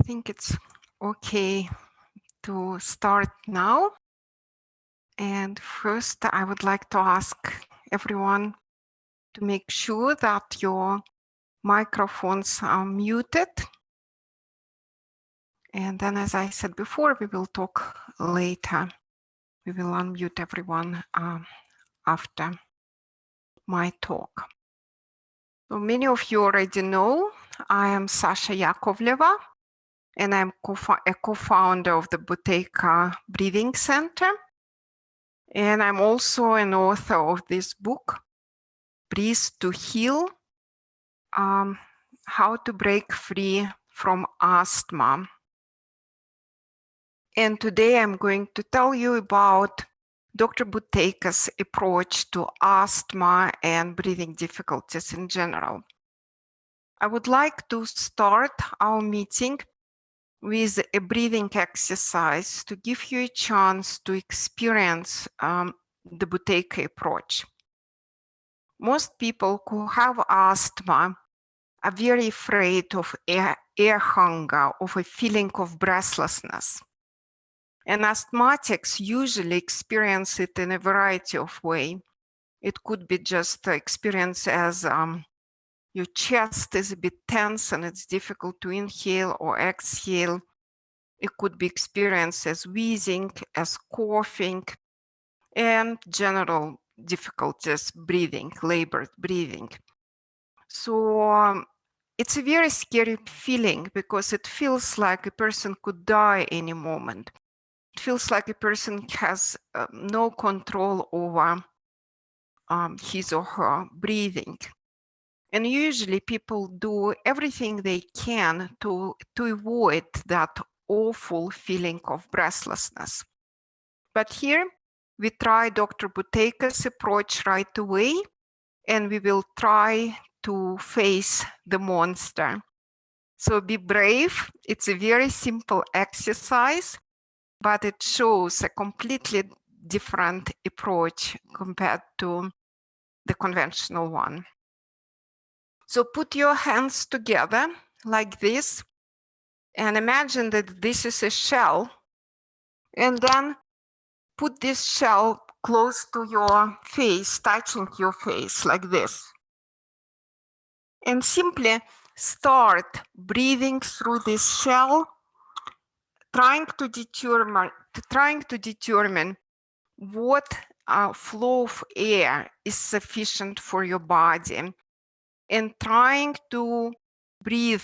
think it's okay to start now. And first, I would like to ask everyone to make sure that your microphones are muted. And then, as I said before, we will talk later. We will unmute everyone after my talk. So many of you already know I am Sasha Yakovleva, and I'm a co-founder of the Buteyko Breathing Center. And I'm also an author of this book, Breathe to Heal, How to Break Free from Asthma. And today I'm going to tell you about Dr. Buteyko's approach to asthma and breathing difficulties in general. I would like to start our meeting with a breathing exercise to give you a chance to experience the Buteyko approach. Most people who have asthma are very afraid of air hunger, of a feeling of breathlessness. And asthmatics usually experience it in a variety of ways. It could be just experience as your chest is a bit tense and it's difficult to inhale or exhale. It could be experienced as wheezing, as coughing, and general difficulties breathing, labored breathing. So it's a very scary feeling because it feels like a person could die any moment. It feels like a person has no control over his or her breathing. And usually people do everything they can to avoid that awful feeling of breathlessness. But here we try Dr. Buteyko's approach right away, and we will try to face the monster. So be brave. It's a very simple exercise, but it shows a completely different approach compared to the conventional one. So put your hands together like this and imagine that this is a shell, and then put this shell close to your face, touching your face like this. And simply start breathing through this shell, trying to determine what flow of air is sufficient for your body, and trying to breathe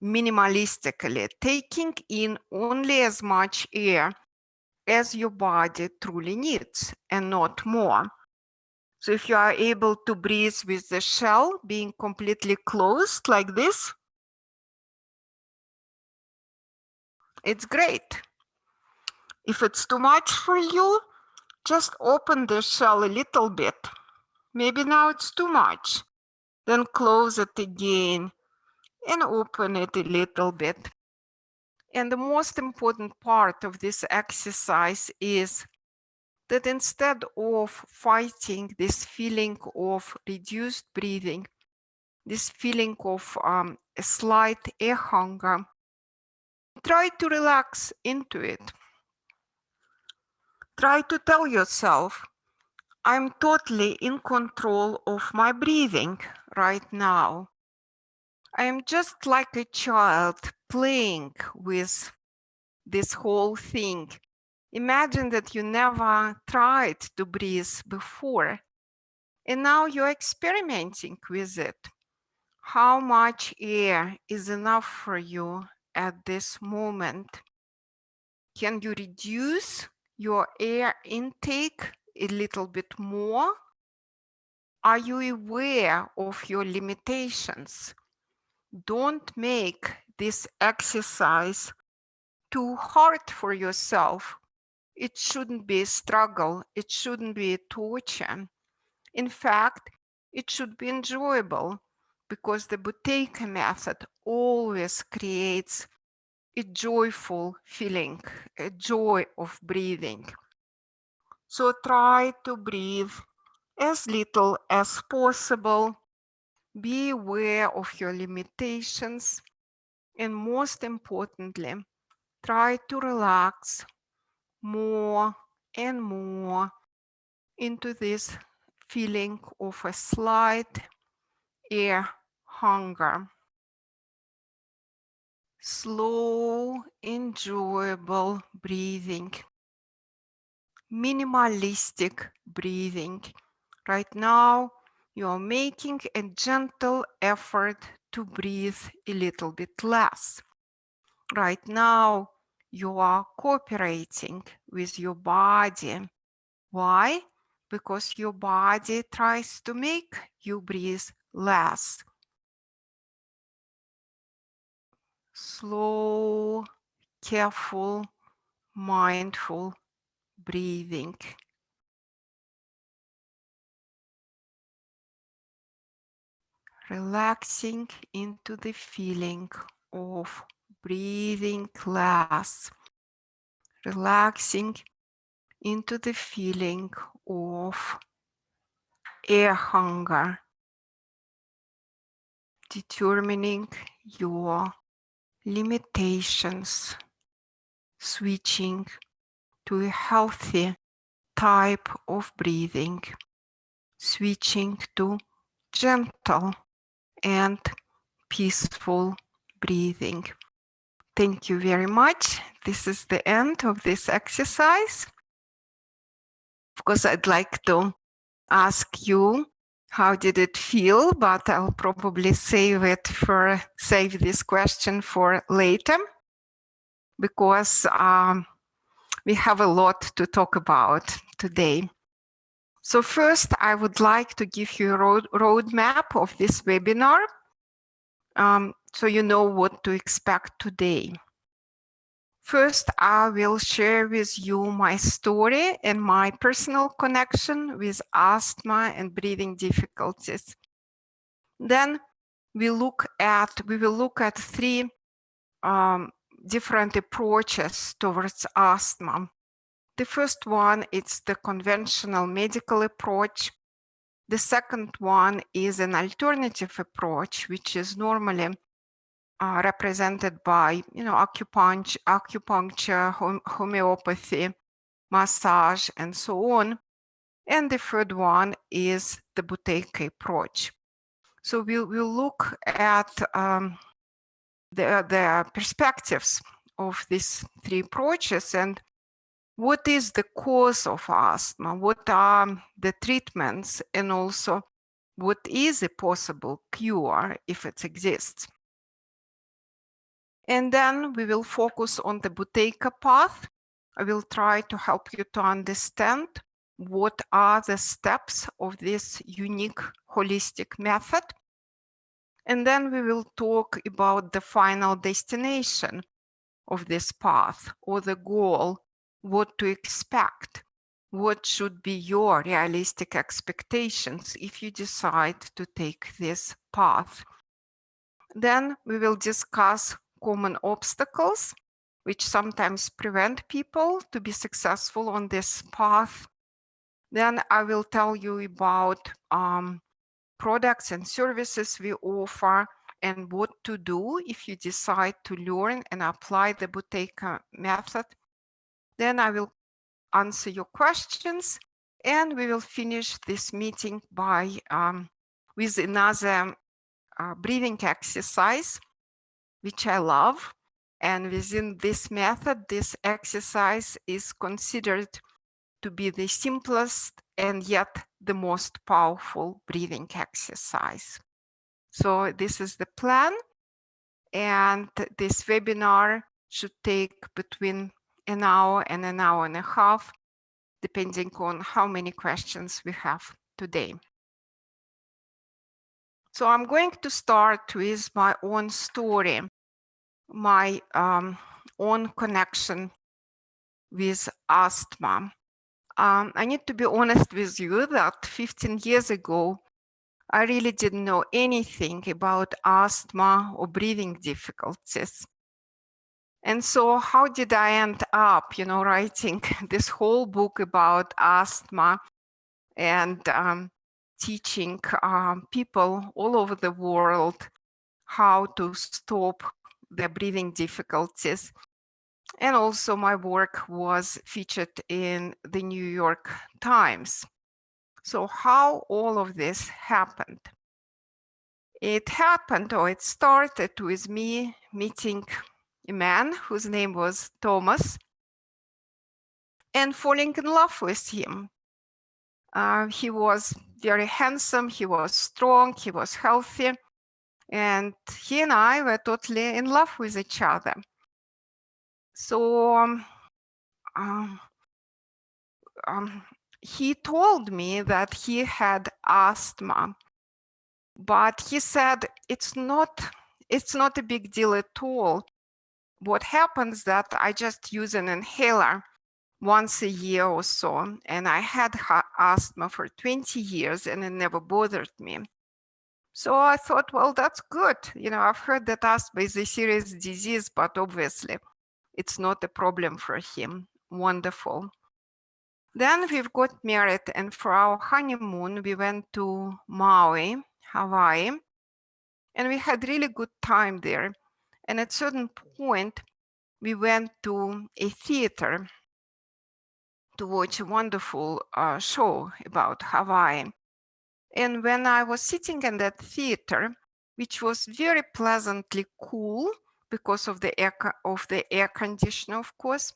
minimalistically, taking in only as much air as your body truly needs and not more. So if you are able to breathe with the shell being completely closed like this, it's great. If it's too much for you, just open the shell a little bit. Maybe now it's too much. Then close it again and open it a little bit. And the most important part of this exercise is that instead of fighting this feeling of reduced breathing, this feeling of a slight air hunger, try to relax into it. Try to tell yourself, I'm totally in control of my breathing right now. I am just like a child playing with this whole thing. Imagine that you never tried to breathe before, and now you're experimenting with it. How much air is enough for you at this moment? Can you reduce your air intake a little bit more? Are you aware of your limitations? Don't make this exercise too hard for yourself. It shouldn't be a struggle. It shouldn't be a torture. In fact, it should be enjoyable because the Buteyko method always creates a joyful feeling, a joy of breathing. So try to breathe as little as possible. Be aware of your limitations And most importantly, try to relax more and more into this feeling of a slight air hunger. Slow, enjoyable breathing, minimalistic breathing. Right now, you are making a gentle effort to breathe a little bit less. Right now, you are cooperating with your body. Why? Because your body tries to make you breathe less. Slow, careful, mindful breathing. Relaxing into the feeling of breathing less. Relaxing into the feeling of air hunger. Determining your limitations. Switching to a healthy type of breathing. Switching to gentle and peaceful breathing. Thank you very much. This is the end of this exercise. Of course, I'd like to ask you, how did it feel? But I'll probably save this question for later, because we have a lot to talk about today. So first, I would like to give you a roadmap of this webinar, so you know what to expect today. First, I will share with you my story and my personal connection with asthma and breathing difficulties. Then we will look at three different approaches towards asthma. The first one is the conventional medical approach. The second one is an alternative approach, which is normally represented by, acupuncture, homeopathy, massage, and so on. And the third one is the Buteyko approach. So we'll look at the perspectives of these three approaches and what is the cause of asthma, what are the treatments, and also what is a possible cure if it exists. And then we will focus on the Buteyko path. I will try to help you to understand what are the steps of this unique holistic method. And then we will talk about the final destination of this path, or the goal, what to expect, what should be your realistic expectations if you decide to take this path. Then we will discuss common obstacles which sometimes prevent people to be successful on this path. Then I will tell you about products and services we offer and what to do if you decide to learn and apply the Buteyko method. Then I will answer your questions, and we will finish this meeting by with another breathing exercise, which I love. And within this method, this exercise is considered to be the simplest and yet the most powerful breathing exercise. So this is the plan, and this webinar should take between an hour and an hour and a half, depending on how many questions we have today. So I'm going to start with my own story, my own connection with asthma. I need to be honest with you that 15 years ago, I really didn't know anything about asthma or breathing difficulties. And so how did I end up, writing this whole book about asthma and teaching people all over the world how to stop their breathing difficulties. And also my work was featured in the New York Times. So how all of this happened? It happened, or it started with me meeting a man whose name was Thomas and falling in love with him. He was very handsome, he was strong, he was healthy, and he and I were totally in love with each other. So he told me that he had asthma, but he said it's not a big deal at all. What happens that I just use an inhaler once a year or so, and I had asthma for 20 years and it never bothered me. So I thought, well, that's good. You know, I've heard that asthma is a serious disease, but obviously it's not a problem for him. Wonderful. Then we've got married, and for our honeymoon, we went to Maui, Hawaii, and we had really good time there. And at a certain point, we went to a theater to watch a wonderful show about Hawaii. And when I was sitting in that theater, which was very pleasantly cool because of the air conditioner, of course,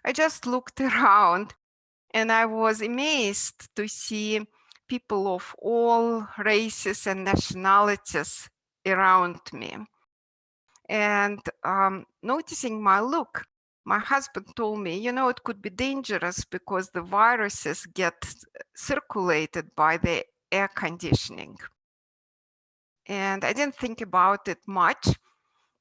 I just looked around and I was amazed to see people of all races and nationalities around me. And noticing my look, my husband told me, you know, it could be dangerous because the viruses get circulated by the air conditioning. And I didn't think about it much,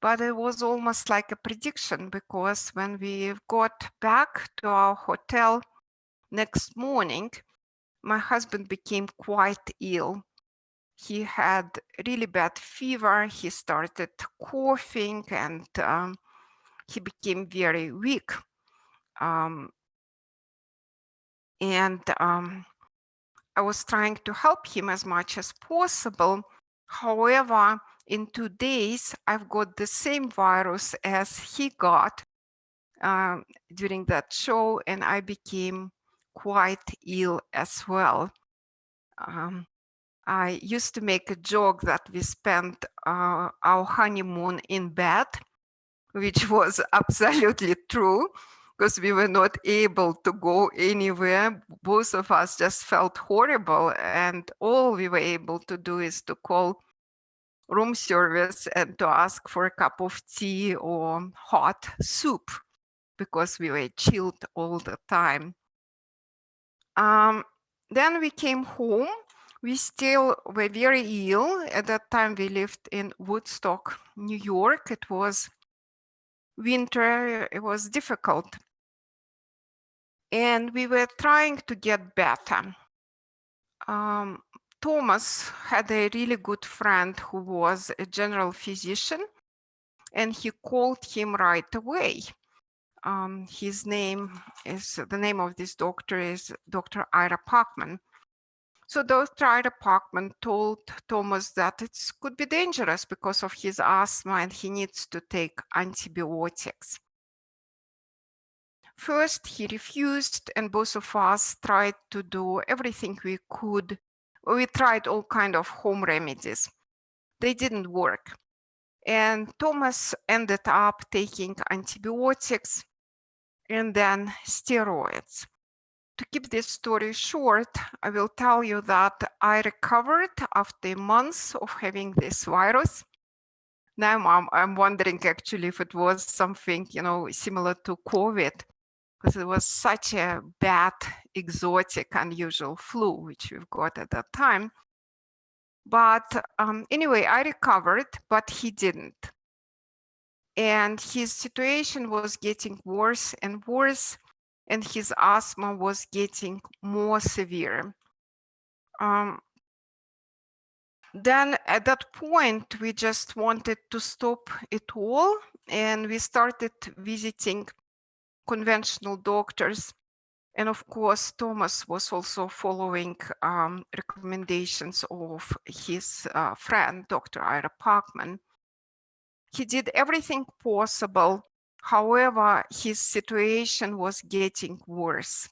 but it was almost like a prediction, because when we got back to our hotel next morning, my husband became quite ill. He had really bad fever. He started coughing and he became very weak. I was trying to help him as much as possible. However, in 2 days, I've got the same virus as he got during that show, and I became quite ill as well. I used to make a joke that we spent our honeymoon in bed, which was absolutely true, because we were not able to go anywhere. Both of us just felt horrible, and all we were able to do is to call room service and to ask for a cup of tea or hot soup, because we were chilled all the time. Then we came home. We still were very ill. At that time, we lived in Woodstock, New York. It was winter. It was difficult. And we were trying to get better. Thomas had a really good friend who was a general physician, and he called him right away. The name of this doctor is Dr. Ira Parkman. So Dr. Ira Parkman told Thomas that it could be dangerous because of his asthma and he needs to take antibiotics. First, he refused, and both of us tried to do everything we could. We tried all kinds of home remedies. They didn't work. And Thomas ended up taking antibiotics and then steroids. To keep this story short, I will tell you that I recovered after months of having this virus. Now I'm wondering actually if it was something, you know, similar to COVID, because it was such a bad, exotic, unusual flu, which we've got at that time. But anyway, I recovered, but he didn't. And his situation was getting worse and worse, and his asthma was getting more severe. Then at that point, we just wanted to stop it all, and we started visiting conventional doctors. And of course, Thomas was also following recommendations of his friend, Dr. Ira Parkman. He did everything possible. However, his situation was getting worse.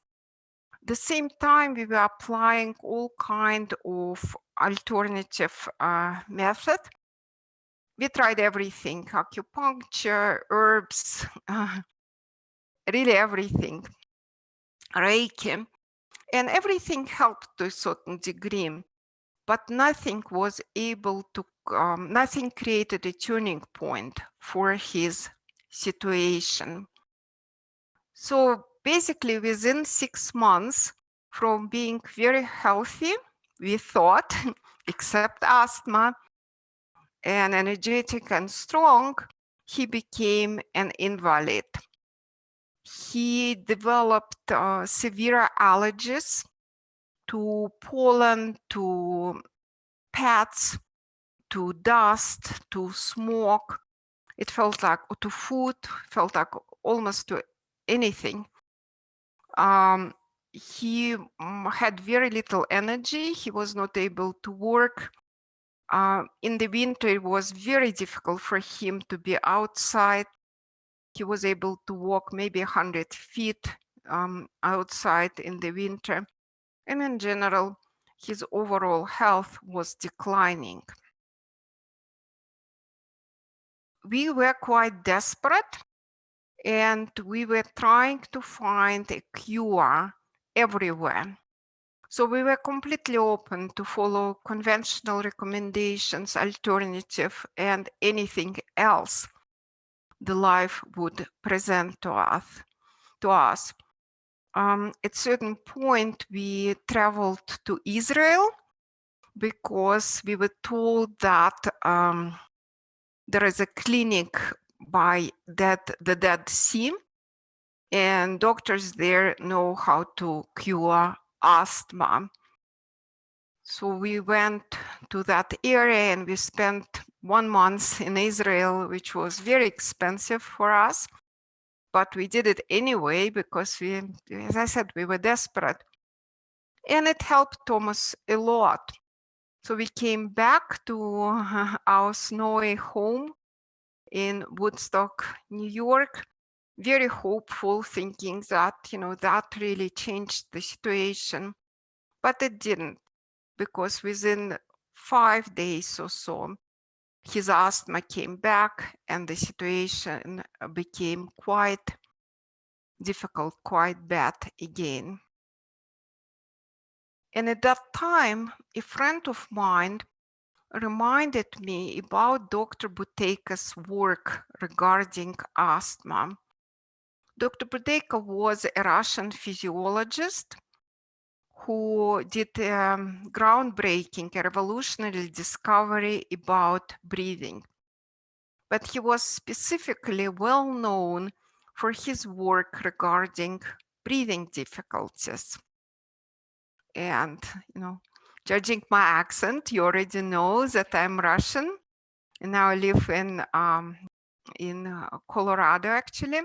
At the same time, we were applying all kind of alternative method. We tried everything, acupuncture, herbs, really everything, Reiki, and everything helped to a certain degree, but nothing was able to, nothing created a turning point for his situation. So basically within 6 months from being very healthy, we thought, except asthma, and energetic and strong, he became an invalid. He developed severe allergies to pollen, to pets, to dust, to smoke. It felt like to food, felt like almost to anything. He had very little energy. He was not able to work. In the winter, it was very difficult for him to be outside. He was able to walk maybe 100 feet outside in the winter. And in general, his overall health was declining. We were quite desperate, and we were trying to find a cure everywhere. So we were completely open to follow conventional recommendations, alternative, and anything else the life would present to us. At certain point, we traveled to Israel because we were told that there is a clinic by the Dead Sea, and doctors there know how to cure asthma. So we went to that area and we spent 1 month in Israel, which was very expensive for us, but we did it anyway because we, as I said, we were desperate. And it helped Thomas a lot. So we came back to our snowy home in Woodstock, New York, very hopeful, thinking that, that really changed the situation. But it didn't, because within 5 days or so, his asthma came back and the situation became quite difficult, quite bad again. And at that time, a friend of mine reminded me about Dr. Buteyko's work regarding asthma. Dr. Buteyko was a Russian physiologist who did groundbreaking, a revolutionary discovery about breathing. But he was specifically well known for his work regarding breathing difficulties. And, judging my accent, you already know that I'm Russian, and now I live in Colorado, actually.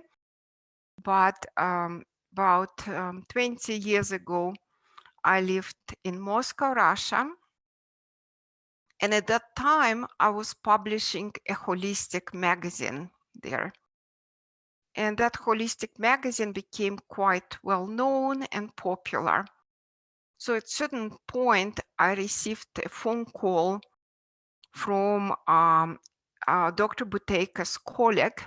But about 20 years ago, I lived in Moscow, Russia. And at that time, I was publishing a holistic magazine there. And that holistic magazine became quite well known and popular. So at a certain point, I received a phone call from Dr. Buteyko's colleague,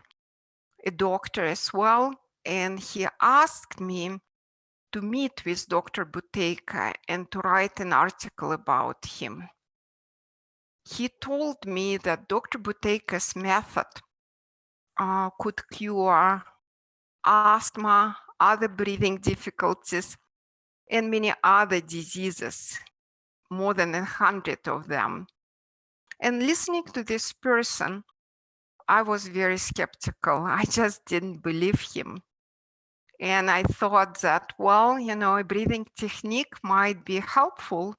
a doctor as well, and he asked me to meet with Dr. Buteyko and to write an article about him. He told me that Dr. Buteyko's method could cure asthma, other breathing difficulties, and many other diseases, more than 100 of them. And listening to this person, I was very skeptical. I just didn't believe him. And I thought that, well, a breathing technique might be helpful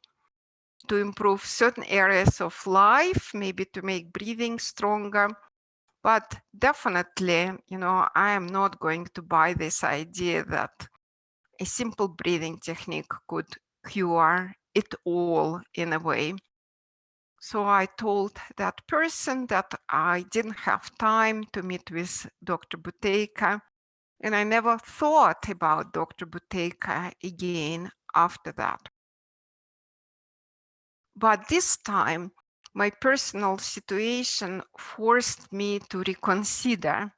to improve certain areas of life, maybe to make breathing stronger. But definitely, I am not going to buy this idea that a simple breathing technique could cure it all in a way. So I told that person that I didn't have time to meet with Dr. Buteyko, and I never thought about Dr. Buteyko again after that. But this time, my personal situation forced me to reconsider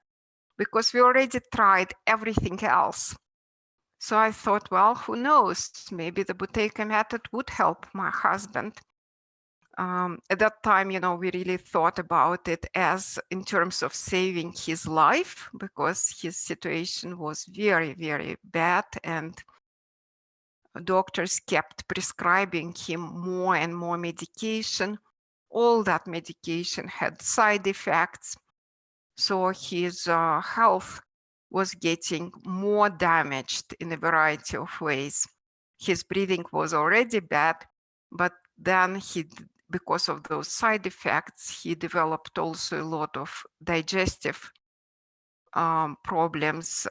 because we already tried everything else. So I thought, well, who knows? Maybe the Buteyko method would help my husband. At that time, we really thought about it as in terms of saving his life because his situation was very, very bad, and doctors kept prescribing him more and more medication. All that medication had side effects. So his health was getting more damaged in a variety of ways. His breathing was already bad, but then because of those side effects, he developed also a lot of digestive problems.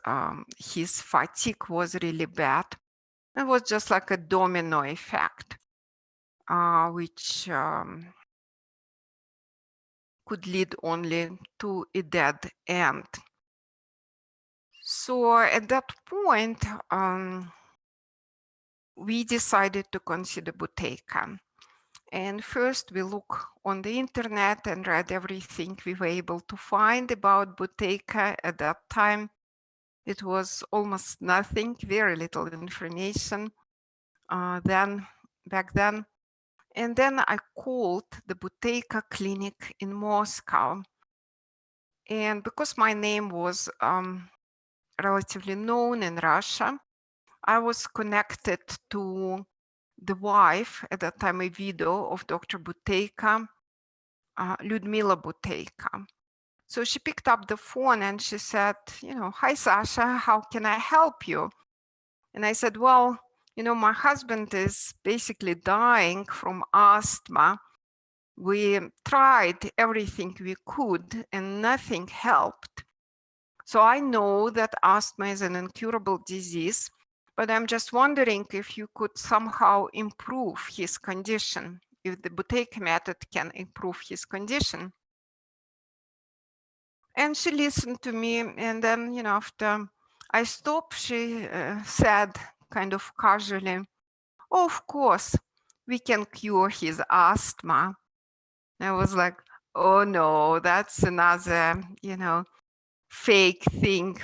His fatigue was really bad. It was just like a domino effect, which could lead only to a dead end. So at that point, we decided to consider Buteyko. And first we look on the internet and read everything we were able to find about Buteyko. At that time, it was almost nothing, very little information back then. And then I called the Buteyko clinic in Moscow. And because my name was relatively known in Russia, I was connected to the wife, at that time a widow of Dr. Buteyko, Lyudmila Buteyko. So she picked up the phone and she said, hi, Sasha, how can I help you? And I said, well, my husband is basically dying from asthma. We tried everything we could and nothing helped. So I know that asthma is an incurable disease, but I'm just wondering if you could somehow improve his condition, if the Buteyko method can improve his condition. And she listened to me, and then, after I stopped, she said kind of casually, oh, of course, we can cure his asthma. I was like, oh no, that's another, fake thing,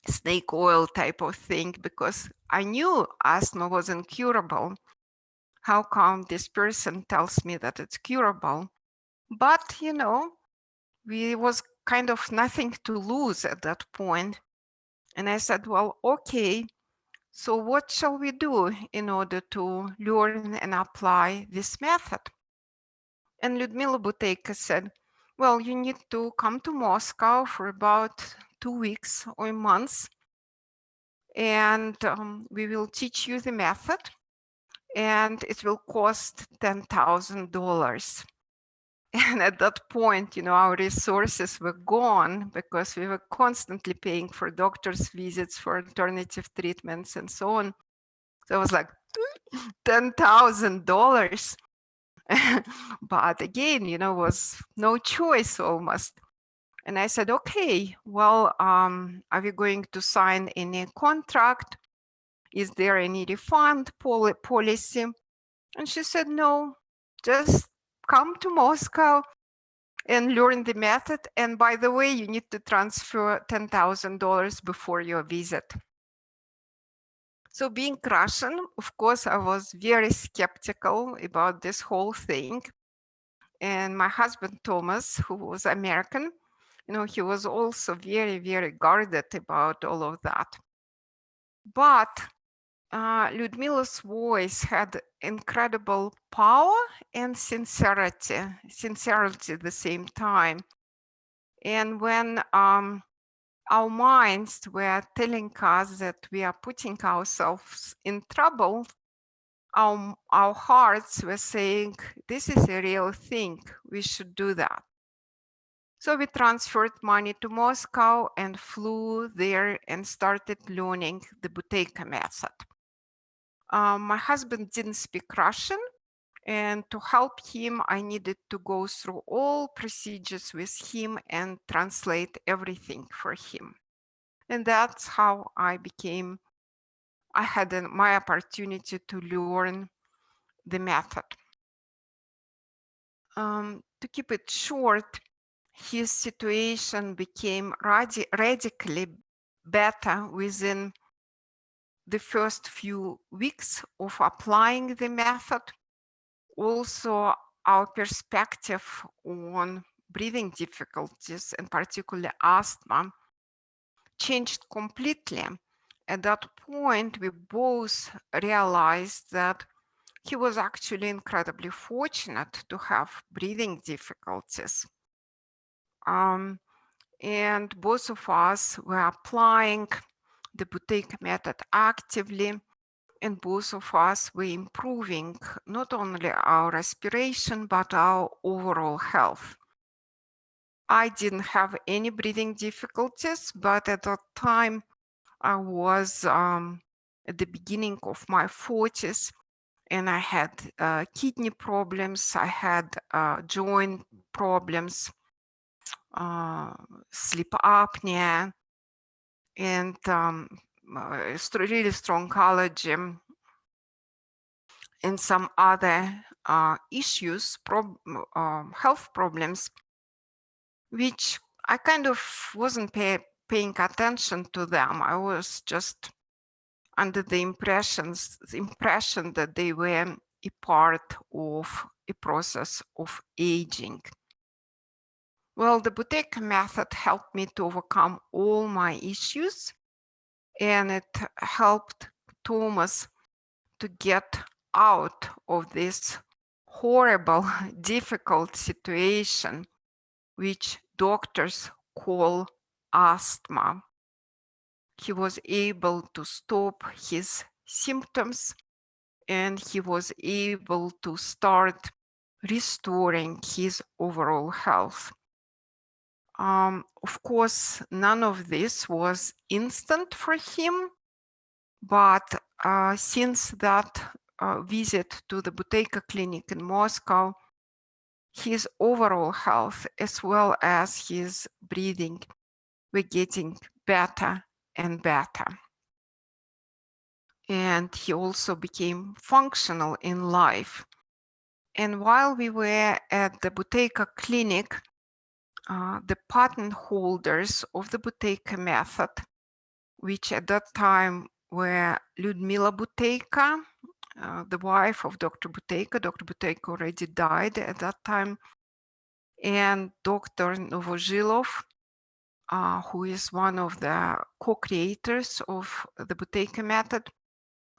snake oil type of thing, because I knew asthma was incurable. How come this person tells me that it's curable? But, we was kind of nothing to lose at that point. And I said, well, okay, so what shall we do in order to learn and apply this method? And Lyudmila Buteyko said, well, you need to come to Moscow for about 2 weeks or months, and we will teach you the method, and it will cost $10,000. And at that point, our resources were gone because we were constantly paying for doctors' visits, for alternative treatments, and so on. So I was like, $10,000. But again, was no choice almost. And I said, okay, well, are we going to sign any contract? Is there any refund policy? And she said, no, just come to Moscow and learn the method. And by the way, you need to transfer $10,000 before your visit. So being Russian, of course, I was very skeptical about this whole thing. And my husband, Thomas, who was American, he was also very, very guarded about all of that. But Lyudmila's voice had incredible power and sincerity at the same time. And when our minds were telling us that we are putting ourselves in trouble, our hearts were saying, this is a real thing, we should do that. So we transferred money to Moscow and flew there and started learning the Buteyko method. My husband didn't speak Russian, And to help him, I needed to go through all procedures with him and translate everything for him. And that's how I had my opportunity to learn the method. To keep it short, his situation became radically better within the first few weeks of applying the method. Also, our perspective on breathing difficulties, and particularly asthma, changed completely. At that point, we both realized that he was actually incredibly fortunate to have breathing difficulties. And both of us were applying the Buteyko method actively, and both of us were improving not only our respiration, but our overall health. I didn't have any breathing difficulties, but at that time, I was at the beginning of my 40s, and I had kidney problems, I had joint problems, sleep apnea, and really strong allergy, and some other issues, health problems, which I kind of wasn't paying attention to them. I was just under the impression that they were a part of a process of aging. Well, the Buteyko method helped me to overcome all my issues, and it helped Thomas to get out of this horrible, difficult situation, which doctors call asthma. He was able to stop his symptoms, and he was able to start restoring his overall health. Of course, none of this was instant for him, but since that visit to the Buteyko clinic in Moscow, his overall health as well as his breathing were getting better and better. And he also became functional in life. And while we were at the Buteyko clinic, the patent holders of the Buteyko method, which at that time were Lyudmila Buteyko, the wife of Dr. Buteyko. Dr. Buteyko already died at that time, and Dr. Novozhilov, who is one of the co-creators of the Buteyko method.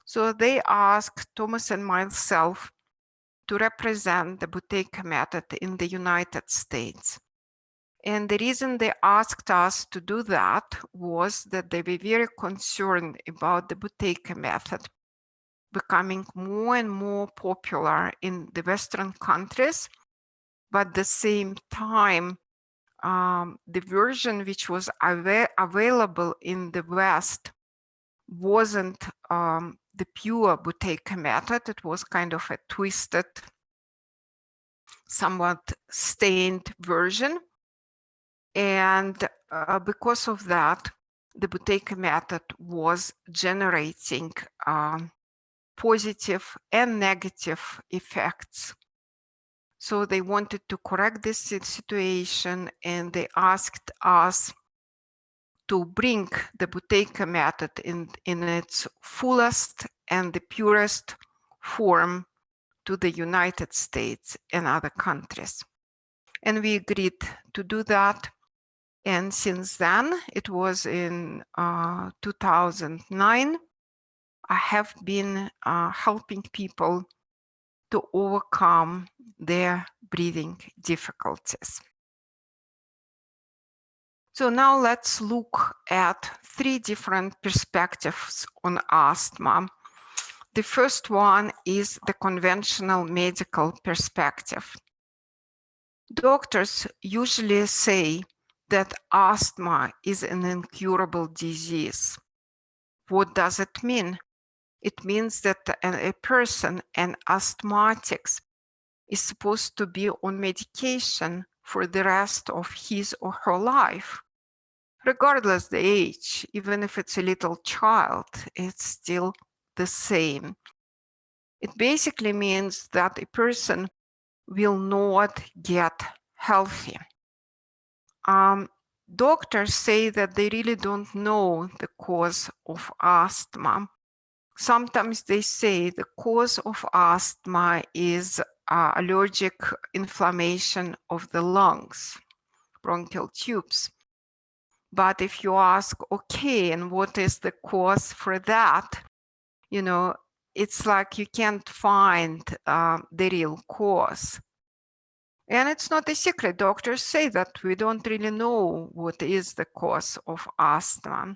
So they asked Thomas and myself to represent the Buteyko method in the United States. And the reason they asked us to do that was that they were very concerned about the Buteyko method becoming more and more popular in the Western countries, but at the same time, the version which was available in the West wasn't the pure Buteyko method. It was kind of a twisted, somewhat stained version. And because of that, the Buteyko method was generating positive and negative effects. So they wanted to correct this situation, and they asked us to bring the Buteyko method in its fullest and the purest form to the United States and other countries. And we agreed to do that. And since then, it was in 2009, I have been helping people to overcome their breathing difficulties. So now let's look at 3 different perspectives on asthma. The first one is the conventional medical perspective. Doctors usually say that asthma is an incurable disease. What does it mean? It means that a person, an asthmatics, is supposed to be on medication for the rest of his or her life, regardless the age. Even if it's a little child, it's still the same. It basically means that a person will not get healthy. Doctors say that they really don't know the cause of asthma. Sometimes they say the cause of asthma is allergic inflammation of the lungs, bronchial tubes. But if you ask, okay, and what is the cause for that? You know, it's like you can't find the real cause. And it's not a secret. Doctors say that we don't really know what is the cause of asthma.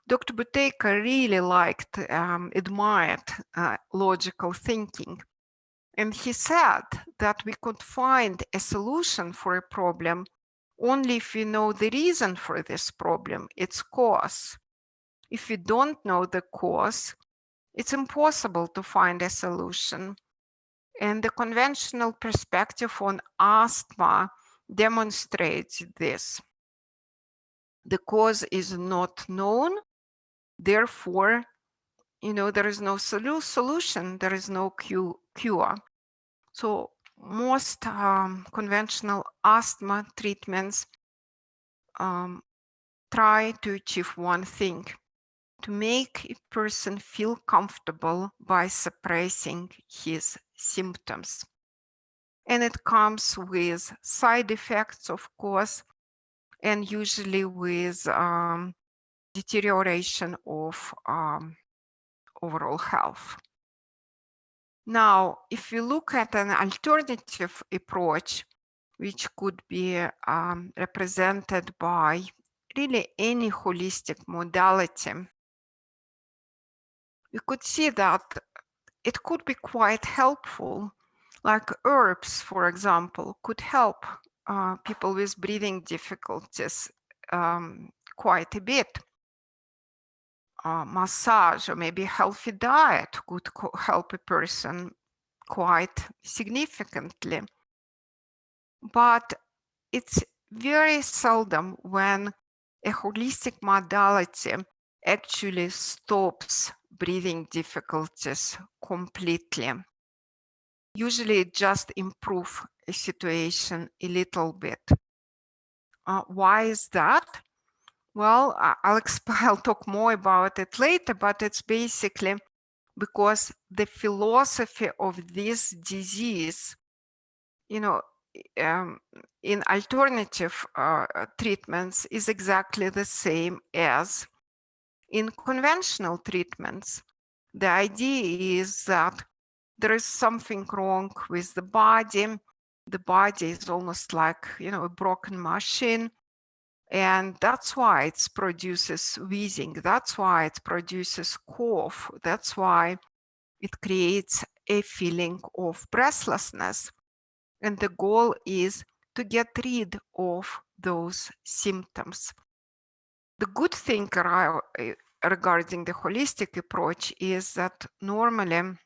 Dr. Buteyko really admired logical thinking. And he said that we could find a solution for a problem only if we know the reason for this problem, its cause. If we don't know the cause, it's impossible to find a solution. And the conventional perspective on asthma demonstrates this. The cause is not known, therefore, there is no solution, there is no cure. So most conventional asthma treatments try to achieve one thing: to make a person feel comfortable by suppressing his symptoms. And it comes with side effects, of course, and usually with deterioration of overall health. Now, if we look at an alternative approach, which could be represented by really any holistic modality, we could see that it could be quite helpful. Like herbs, for example, could help people with breathing difficulties quite a bit. Massage or maybe healthy diet could help a person quite significantly. But it's very seldom when a holistic modality actually stops breathing difficulties completely. Usually it just improves a situation a little bit. Why is that? Well, I'll talk more about it later, but it's basically because the philosophy of this disease, in alternative treatments is exactly the same as in conventional treatments. The idea is that there is something wrong with the body. The body is almost like, a broken machine. And that's why it produces wheezing. That's why it produces cough. That's why it creates a feeling of breathlessness. And the goal is to get rid of those symptoms. The good thing regarding the holistic approach is that normally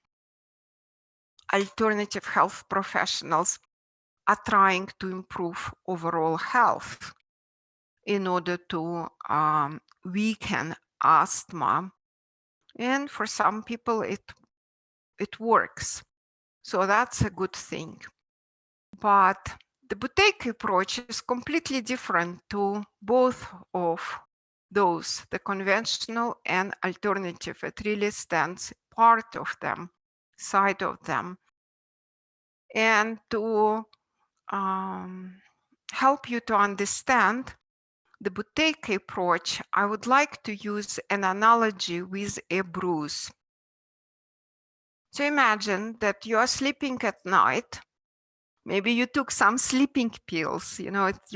alternative health professionals are trying to improve overall health in order to weaken asthma. And for some people, it works. So that's a good thing. But the Buteyko approach is completely different to both of those, the conventional and alternative. It really stands part of them, side of them. And to help you to understand the Buteyko approach, I would like to use an analogy with a bruise. So imagine that you are sleeping at night. Maybe you took some sleeping pills, you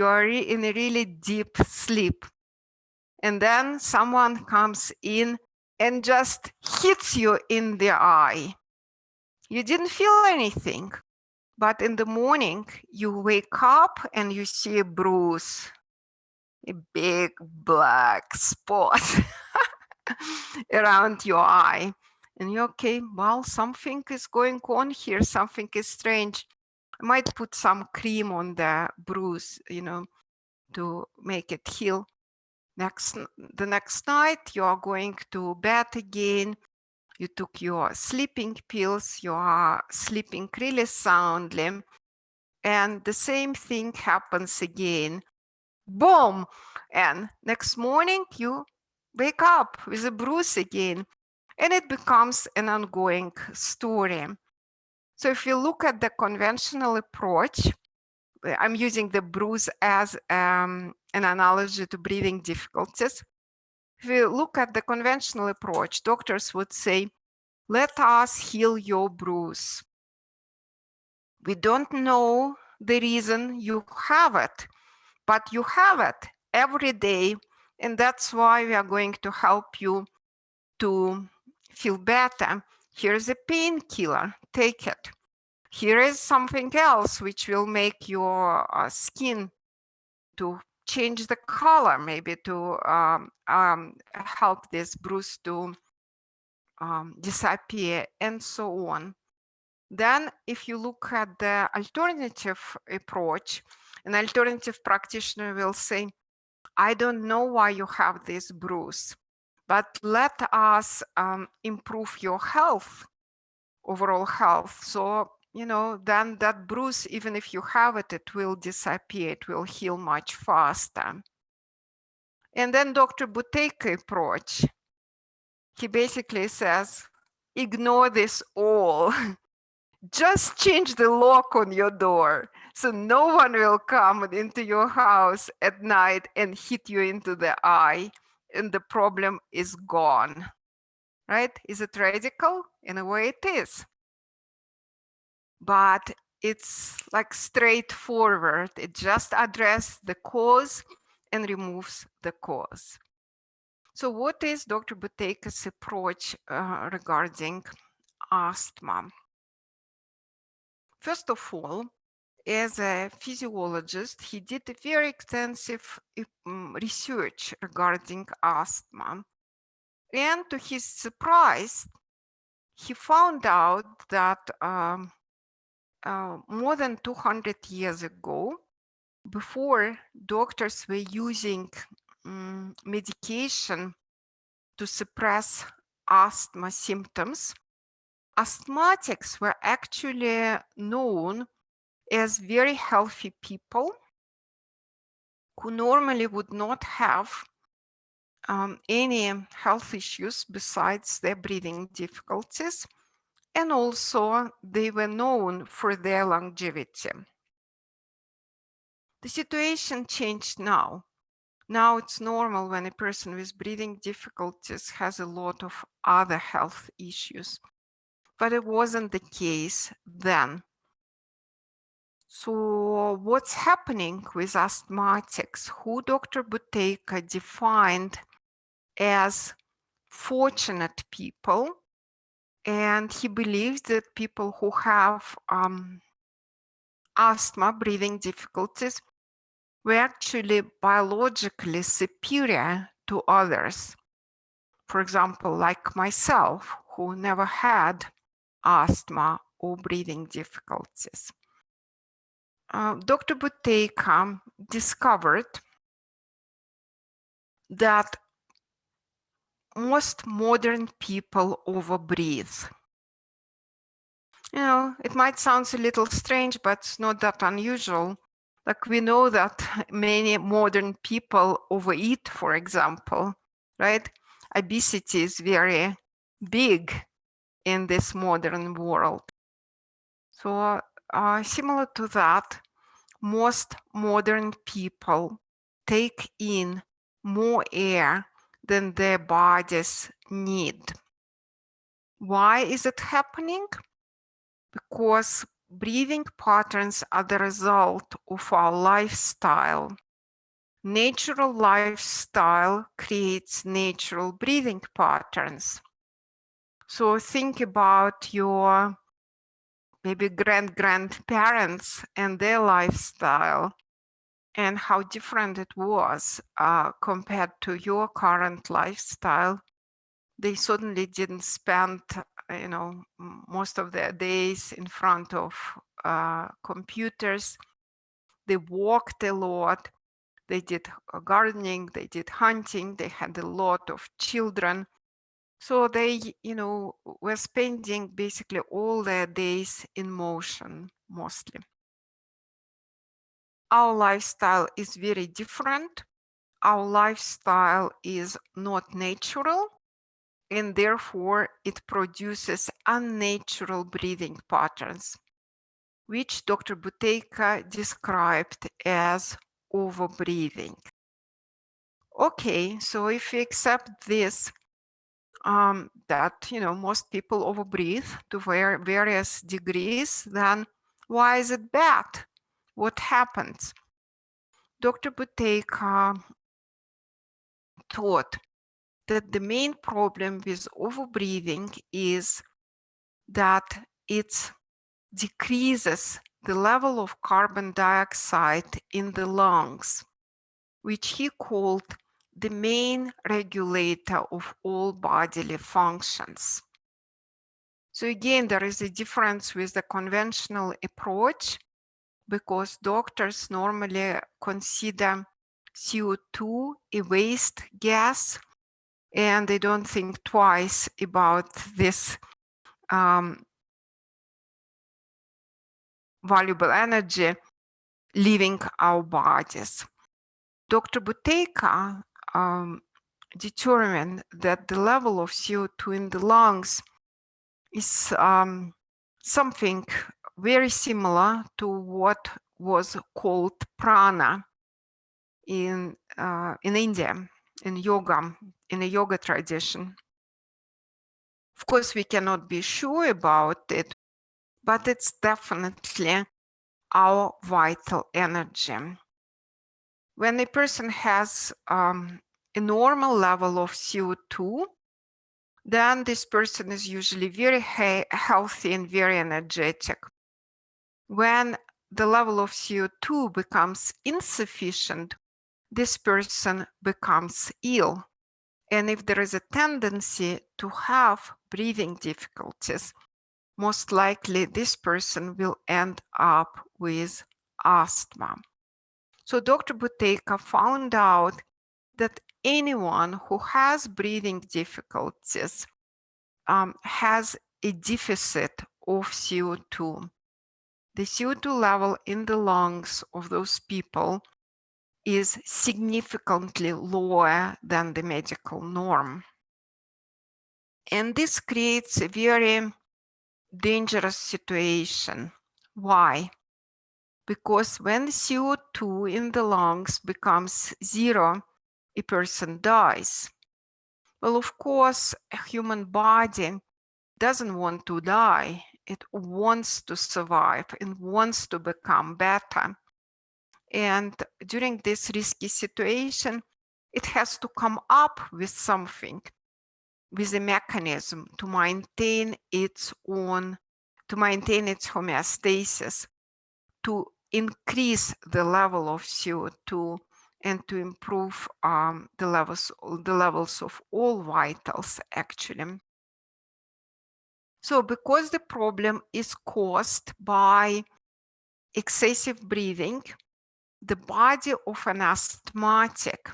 are in a really deep sleep. And then someone comes in and just hits you in the eye. You didn't feel anything, but in the morning you wake up and you see a bruise, a big black spot around your eye. And you're okay, well, something is going on here, something is strange. I might put some cream on the bruise, to make it heal. The next night, you are going to bed again. You took your sleeping pills, you are sleeping really soundly. And the same thing happens again. Boom! And next morning, you wake up with a bruise again. And it becomes an ongoing story. So if you look at the conventional approach, I'm using the bruise as an analogy to breathing difficulties. If you look at the conventional approach, doctors would say, let us heal your bruise. We don't know the reason you have it, but you have it every day. And that's why we are going to help you to feel better. Here's a painkiller, take it. Here is something else which will make your skin to change the color, maybe to help this bruise to disappear, and so on. Then if you look at the alternative approach, an alternative practitioner will say, I don't know why you have this bruise, but let us improve your health, overall health. So, then that bruise, even if you have it, it will disappear, it will heal much faster. And then Dr. Buteyko approach, he basically says, ignore this all. Just change the lock on your door so no one will come into your house at night and hit you into the eye, and the problem is gone. Right? Is it radical? In a way it is. But it's like straightforward. It just addresses the cause and removes the cause. So what is Dr. Buteyko's approach regarding asthma? First of all, as a physiologist, he did a very extensive research regarding asthma. And to his surprise, he found out that more than 200 years ago, before doctors were using medication to suppress asthma symptoms, asthmatics were actually known as very healthy people who normally would not have any health issues besides their breathing difficulties. And also they were known for their longevity. The situation changed now. Now it's normal when a person with breathing difficulties has a lot of other health issues, but it wasn't the case then. So what's happening with asthmatics, who Dr. Buteyko defined as fortunate people, and he believes that people who have asthma, breathing difficulties, were actually biologically superior to others. For example, like myself, who never had asthma or breathing difficulties. Dr. Buteyko discovered that most modern people overbreathe. It might sound a little strange, but it's not that unusual. Like we know that many modern people overeat, for example, right? Obesity is very big in this modern world. So similar to that, most modern people take in more air than their bodies need. Why is it happening? Because breathing patterns are the result of our lifestyle. Natural lifestyle creates natural breathing patterns. So think about your maybe grandparents and their lifestyle and how different it was compared to your current lifestyle. They certainly didn't spend, most of their days in front of computers. They walked a lot. They did gardening, they did hunting, they had a lot of children. So they, were spending basically all their days in motion, mostly. Our lifestyle is very different. Our lifestyle is not natural, and therefore it produces unnatural breathing patterns, which Dr. Buteyko described as overbreathing. Okay, so if we accept this, that most people overbreathe to various degrees, then why is it bad? What happens? Dr. Buteyko thought that the main problem with overbreathing is that it decreases the level of carbon dioxide in the lungs, which he called the main regulator of all bodily functions. So again, there is a difference with the conventional approach, because doctors normally consider CO2 a waste gas, and they don't think twice about this valuable energy leaving our bodies. Dr. Buteyko determined that the level of CO2 in the lungs is something very similar to what was called prana in India, in the yoga tradition. Of course, we cannot be sure about it, but it's definitely our vital energy. When a person has a normal level of CO2, then this person is usually very healthy and very energetic. When the level of CO2 becomes insufficient, this person becomes ill. And if there is a tendency to have breathing difficulties, most likely this person will end up with asthma. So Dr. Buteyko found out that anyone who has breathing difficulties has a deficit of CO2. The CO2 level in the lungs of those people is significantly lower than the medical norm. And this creates a very dangerous situation. Why? Because when CO2 in the lungs becomes zero, a person dies. Well, of course, a human body doesn't want to die. It wants to survive and wants to become better. And during this risky situation, it has to come up with something, with a mechanism to maintain its homeostasis, to increase the level of CO2 and to improve the levels of all vitals, actually. So because the problem is caused by excessive breathing, the body of an asthmatic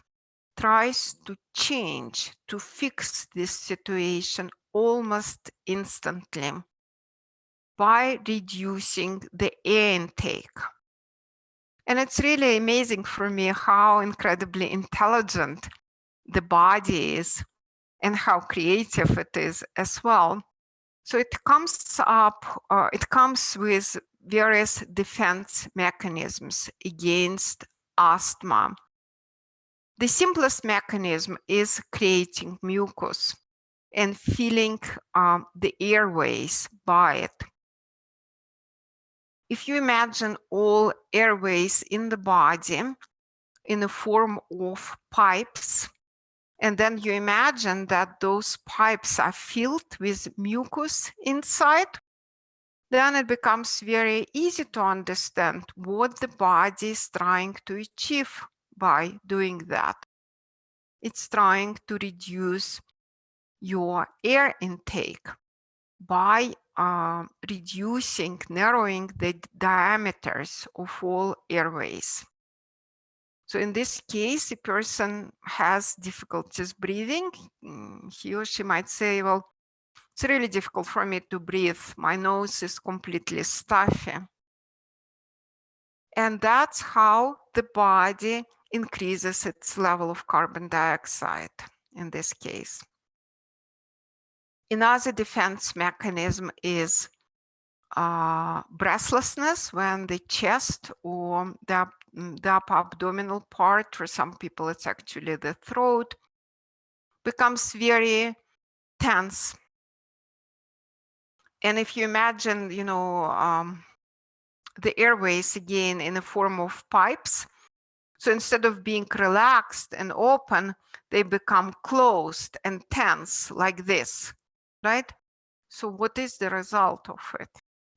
tries to change, to fix this situation almost instantly by reducing the air intake. And it's really amazing for me how incredibly intelligent the body is and how creative it is as well. So it comes with various defense mechanisms against asthma. The simplest mechanism is creating mucus and filling the airways by it. If you imagine all airways in the body in the form of pipes, and then you imagine that those pipes are filled with mucus inside, then it becomes very easy to understand what the body is trying to achieve by doing that. It's trying to reduce your air intake by reducing, narrowing the diameters of all airways. So in this case, a person has difficulties breathing. He or she might say, well, it's really difficult for me to breathe. My nose is completely stuffy. And that's how the body increases its level of carbon dioxide in this case. Another defense mechanism is breathlessness, when the chest or the upper abdominal part, for some people it's actually the throat, becomes very tense. And if you imagine, the airways again in the form of pipes, so instead of being relaxed and open, they become closed and tense like this, right? So what is the result of it?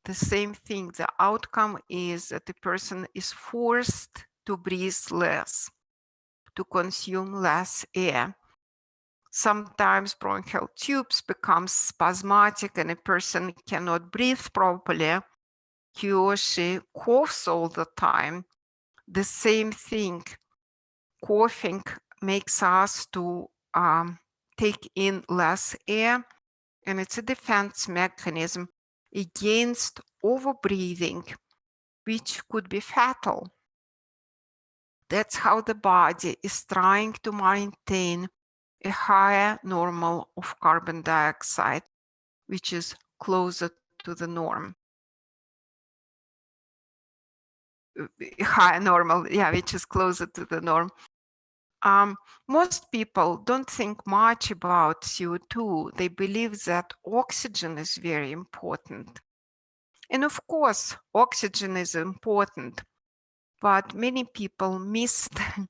The same thing. The outcome is that the person is forced to breathe less, to consume less air. Sometimes bronchial tubes become spasmodic and a person cannot breathe properly. He or she coughs all the time. The same thing. Coughing makes us to take in less air, and it's a defense mechanism against overbreathing, which could be fatal. That's how the body is trying to maintain a higher normal of carbon dioxide, which is closer to the norm. Higher normal, yeah, which is closer to the norm. Most people don't think much about CO2. They believe that oxygen is very important. And of course, oxygen is important, but many people miss the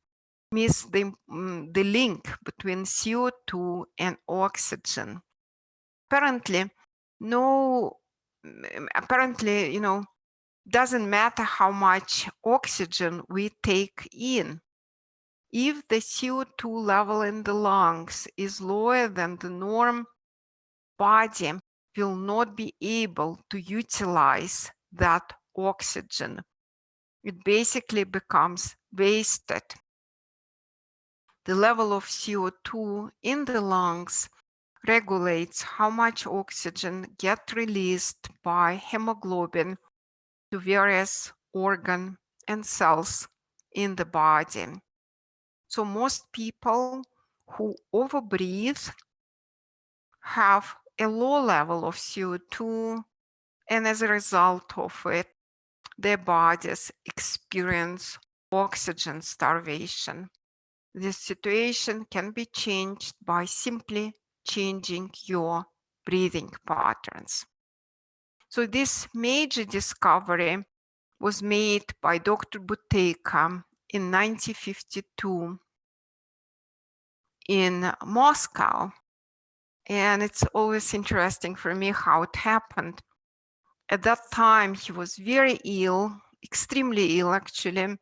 link between CO2 and oxygen. Apparently, doesn't matter how much oxygen we take in. If the CO2 level in the lungs is lower than the norm, body will not be able to utilize that oxygen. It basically becomes wasted. The level of CO2 in the lungs regulates how much oxygen gets released by hemoglobin to various organs and cells in the body. So most people who overbreathe have a low level of CO2, and as a result of it, their bodies experience oxygen starvation. This situation can be changed by simply changing your breathing patterns. So this major discovery was made by Dr. Buteyko in 1952 in Moscow. And it's always interesting for me how it happened. At that time, he was very ill, extremely ill actually,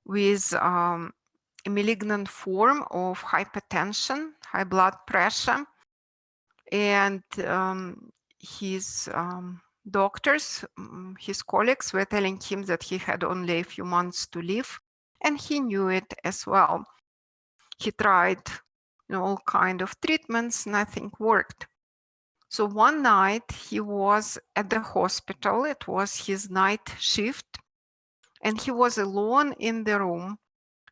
with a malignant form of hypertension, high blood pressure. And his doctors, his colleagues were telling him that he had only a few months to live, and he knew it as well. He tried all kind of treatments, nothing worked. So one night he was at the hospital, it was his night shift, and he was alone in the room,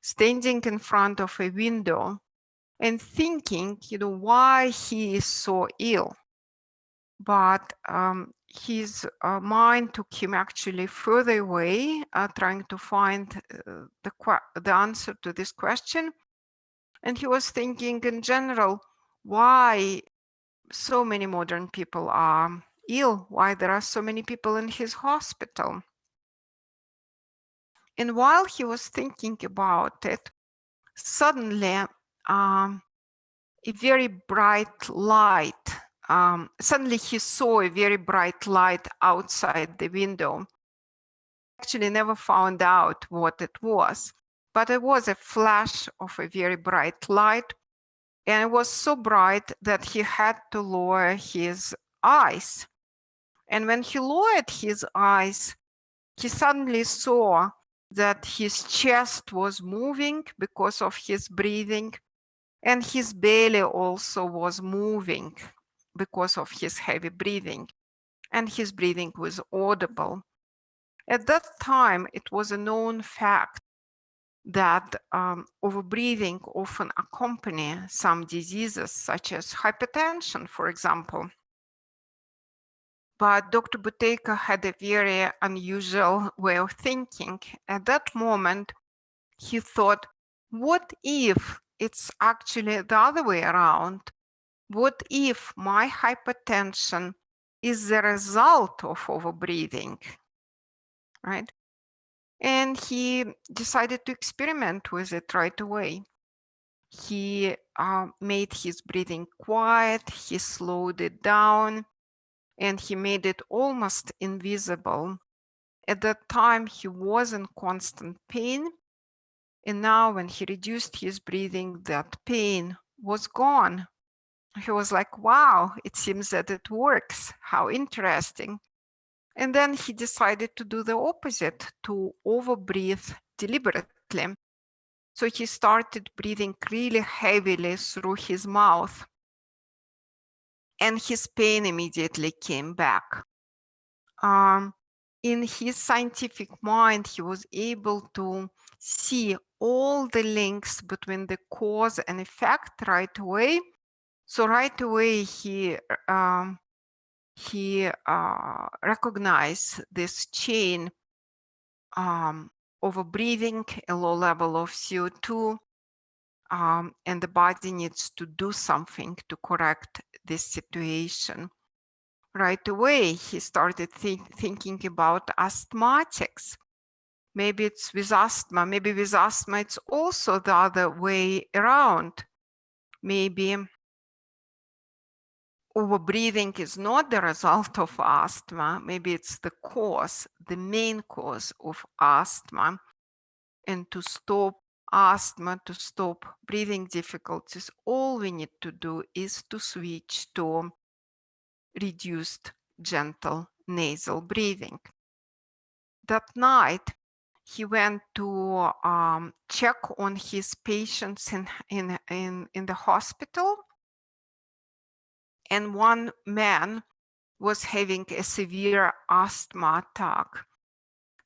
standing in front of a window and thinking, why he is so ill. But his mind took him actually further away, trying to find the answer to this question. And he was thinking in general, why so many modern people are ill, why there are so many people in his hospital. And while he was thinking about it, suddenly a very bright light, suddenly he saw a very bright light outside the window. Actually never found out what it was, but it was a flash of a very bright light. And it was so bright that he had to lower his eyes. And when he lowered his eyes, he suddenly saw that his chest was moving because of his breathing, and his belly also was moving because of his heavy breathing, and his breathing was audible. At that time, it was a known fact that overbreathing often accompany some diseases such as hypertension, for example. But Dr. Buteyko had a very unusual way of thinking. At that moment, he thought, what if it's actually the other way around? What if my hypertension is the result of overbreathing, right? And he decided to experiment with it right away. He made his breathing quiet, he slowed it down, and he made it almost invisible. At that time, he was in constant pain. And now when he reduced his breathing, that pain was gone. He was like, wow, it seems that it works. How interesting. And then he decided to do the opposite, to overbreathe deliberately. So he started breathing really heavily through his mouth. And his pain immediately came back. In his scientific mind, he was able to see all the links between the cause and effect right away. So right away, he recognized this chain, overbreathing, a low level of CO2, and the body needs to do something to correct this situation. Right away, he started thinking about asthmatics. Maybe it's with asthma. Maybe with asthma, it's also the other way around. Maybe overbreathing is not the result of asthma. Maybe it's the cause, the main cause of asthma. And to stop asthma, to stop breathing difficulties, all we need to do is to switch to reduced gentle nasal breathing. That night, he went to check on his patients in the hospital. And one man was having a severe asthma attack.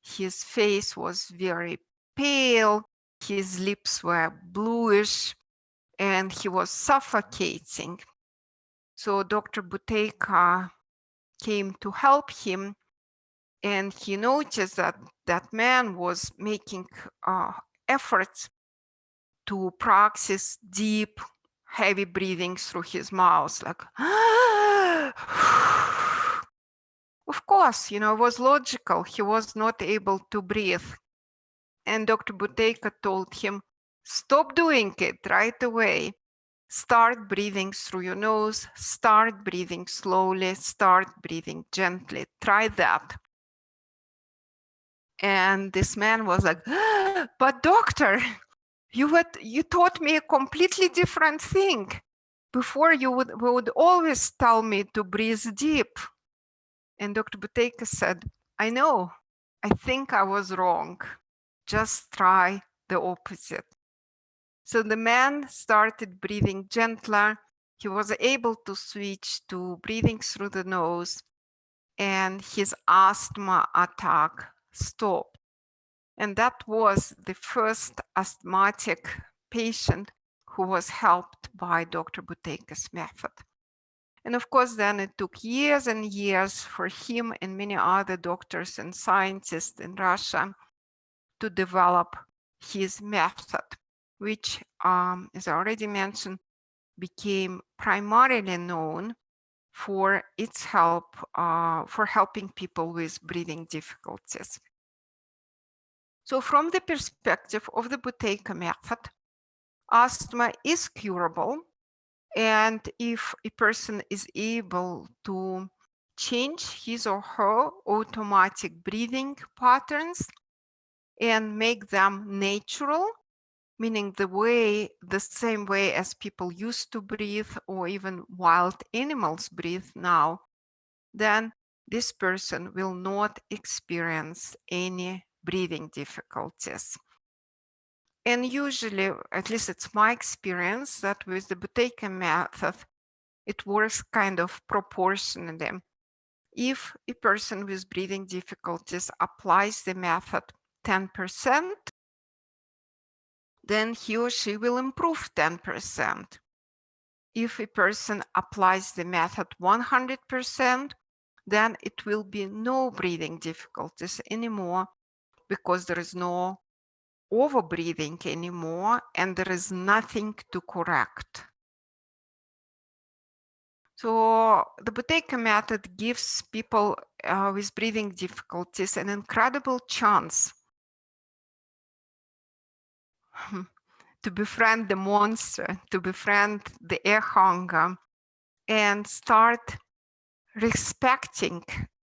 His face was very pale, his lips were bluish, and he was suffocating. So Dr. Buteyko came to help him, and he noticed that that man was making efforts to practice deep, heavy breathing through his mouth, like, of course, it was logical. He was not able to breathe. And Dr. Buteyko told him, stop doing it right away. Start breathing through your nose, start breathing slowly, start breathing gently. Try that. And this man was like, but doctor, you taught me a completely different thing. Before you would always tell me to breathe deep. And Dr. Buteyko said, I know, I think I was wrong. Just try the opposite. So the man started breathing gentler. He was able to switch to breathing through the nose, and his asthma attack stopped. And that was the first asthmatic patient who was helped by Dr. Buteyko's method. And of course, then it took years and years for him and many other doctors and scientists in Russia to develop his method, which, as I already mentioned, became primarily known for its help for helping people with breathing difficulties. So from the perspective of the Buteyko method, asthma is curable. And if a person is able to change his or her automatic breathing patterns and make them natural, meaning the same way as people used to breathe or even wild animals breathe now, then this person will not experience any breathing difficulties. And usually, at least it's my experience, that with the Buteyko method, it works kind of proportionally. If a person with breathing difficulties applies the method 10%, then he or she will improve 10%. If a person applies the method 100%, then it will be no breathing difficulties anymore, because there is no over breathing anymore and there is nothing to correct. So the Buteyko method gives people with breathing difficulties an incredible chance to befriend the monster, to befriend the air hunger, and start respecting,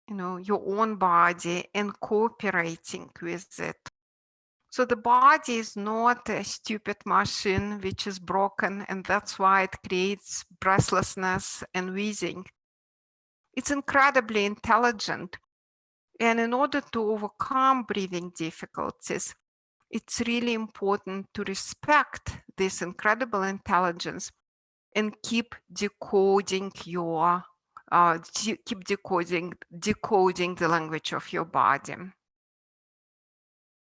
your own body and cooperating with it. So the body is not a stupid machine which is broken, and that's why it creates breathlessness and wheezing. It's incredibly intelligent. And in order to overcome breathing difficulties, it's really important to respect this incredible intelligence and keep decoding decoding the language of your body.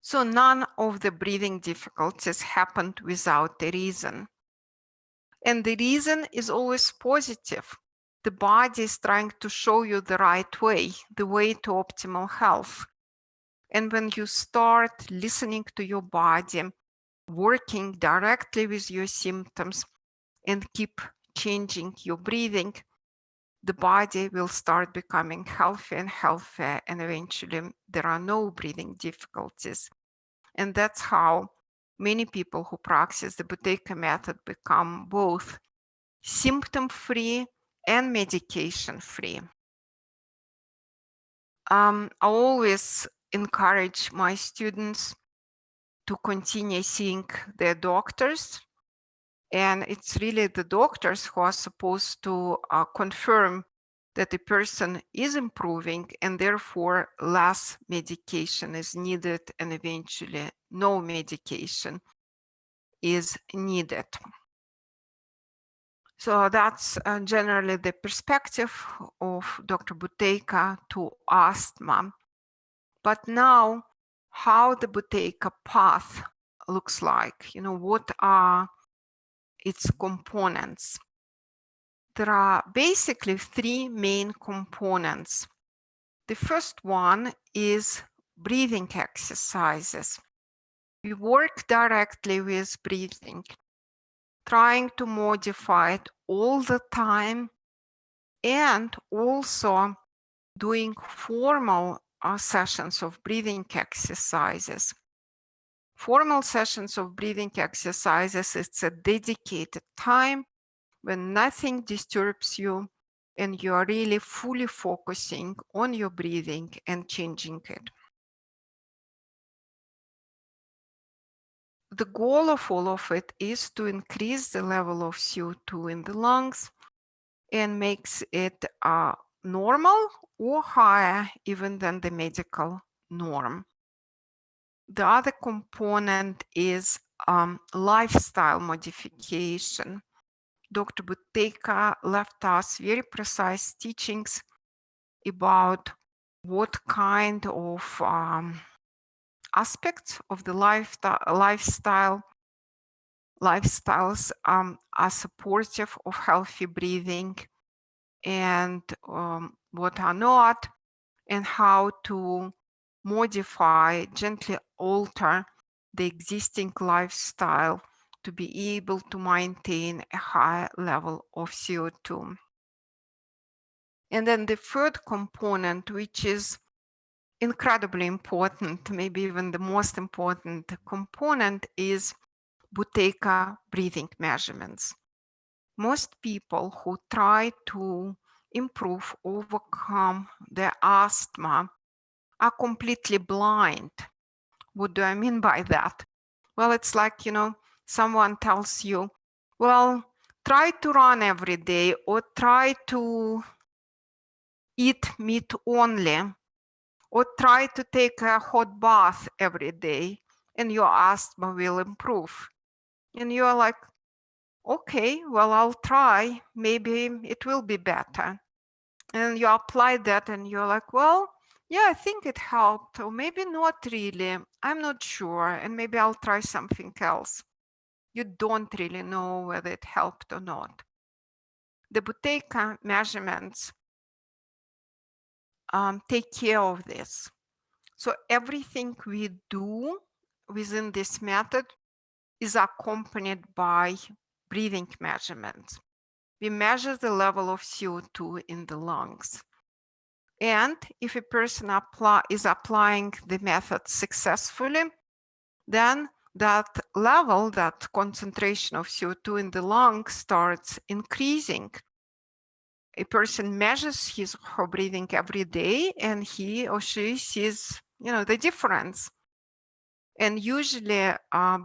So none of the breathing difficulties happened without a reason. And the reason is always positive. The body is trying to show you the right way, the way to optimal health. And when you start listening to your body, working directly with your symptoms, and keep changing your breathing, the body will start becoming healthier and healthier, and eventually there are no breathing difficulties. And that's how many people who practice the Buteyko method become both symptom-free and medication-free. I always encourage my students to continue seeing their doctors, and it's really the doctors who are supposed to confirm that the person is improving, and therefore less medication is needed, and eventually no medication is needed. So that's generally the perspective of Dr. Buteyko to asthma. But now, how the Buteyko path looks like, what are its components? There are basically three main components. The first one is breathing exercises. We work directly with breathing, trying to modify it all the time, and also doing formal sessions of breathing exercises. Formal sessions of breathing exercises, it's a dedicated time when nothing disturbs you and you are really fully focusing on your breathing and changing it. The goal of all of it is to increase the level of CO2 in the lungs and makes it normal or higher even than the medical norm. The other component is lifestyle modification. Dr. Buteyko left us very precise teachings about what kind of aspects of the lifestyles are supportive of healthy breathing, and what are not, and how to modify, gently alter the existing lifestyle to be able to maintain a high level of CO2. And then the third component, which is incredibly important, maybe even the most important component, is Buteyko breathing measurements. Most people who try to improve, overcome their asthma are completely blind. What do I mean by that? Well, it's like, someone tells you, well, try to run every day or try to eat meat only or try to take a hot bath every day and your asthma will improve. And you're like, okay, well, I'll try. Maybe it will be better. And you apply that and you're like, well, yeah, I think it helped, or maybe not really. I'm not sure. And maybe I'll try something else. You don't really know whether it helped or not. The Buteyko measurements take care of this. So everything we do within this method is accompanied by breathing measurements. We measure the level of CO2 in the lungs. And if a person is applying the method successfully, then that level, that concentration of CO2 in the lungs starts increasing. A person measures his or her breathing every day and he or she sees, the difference. And usually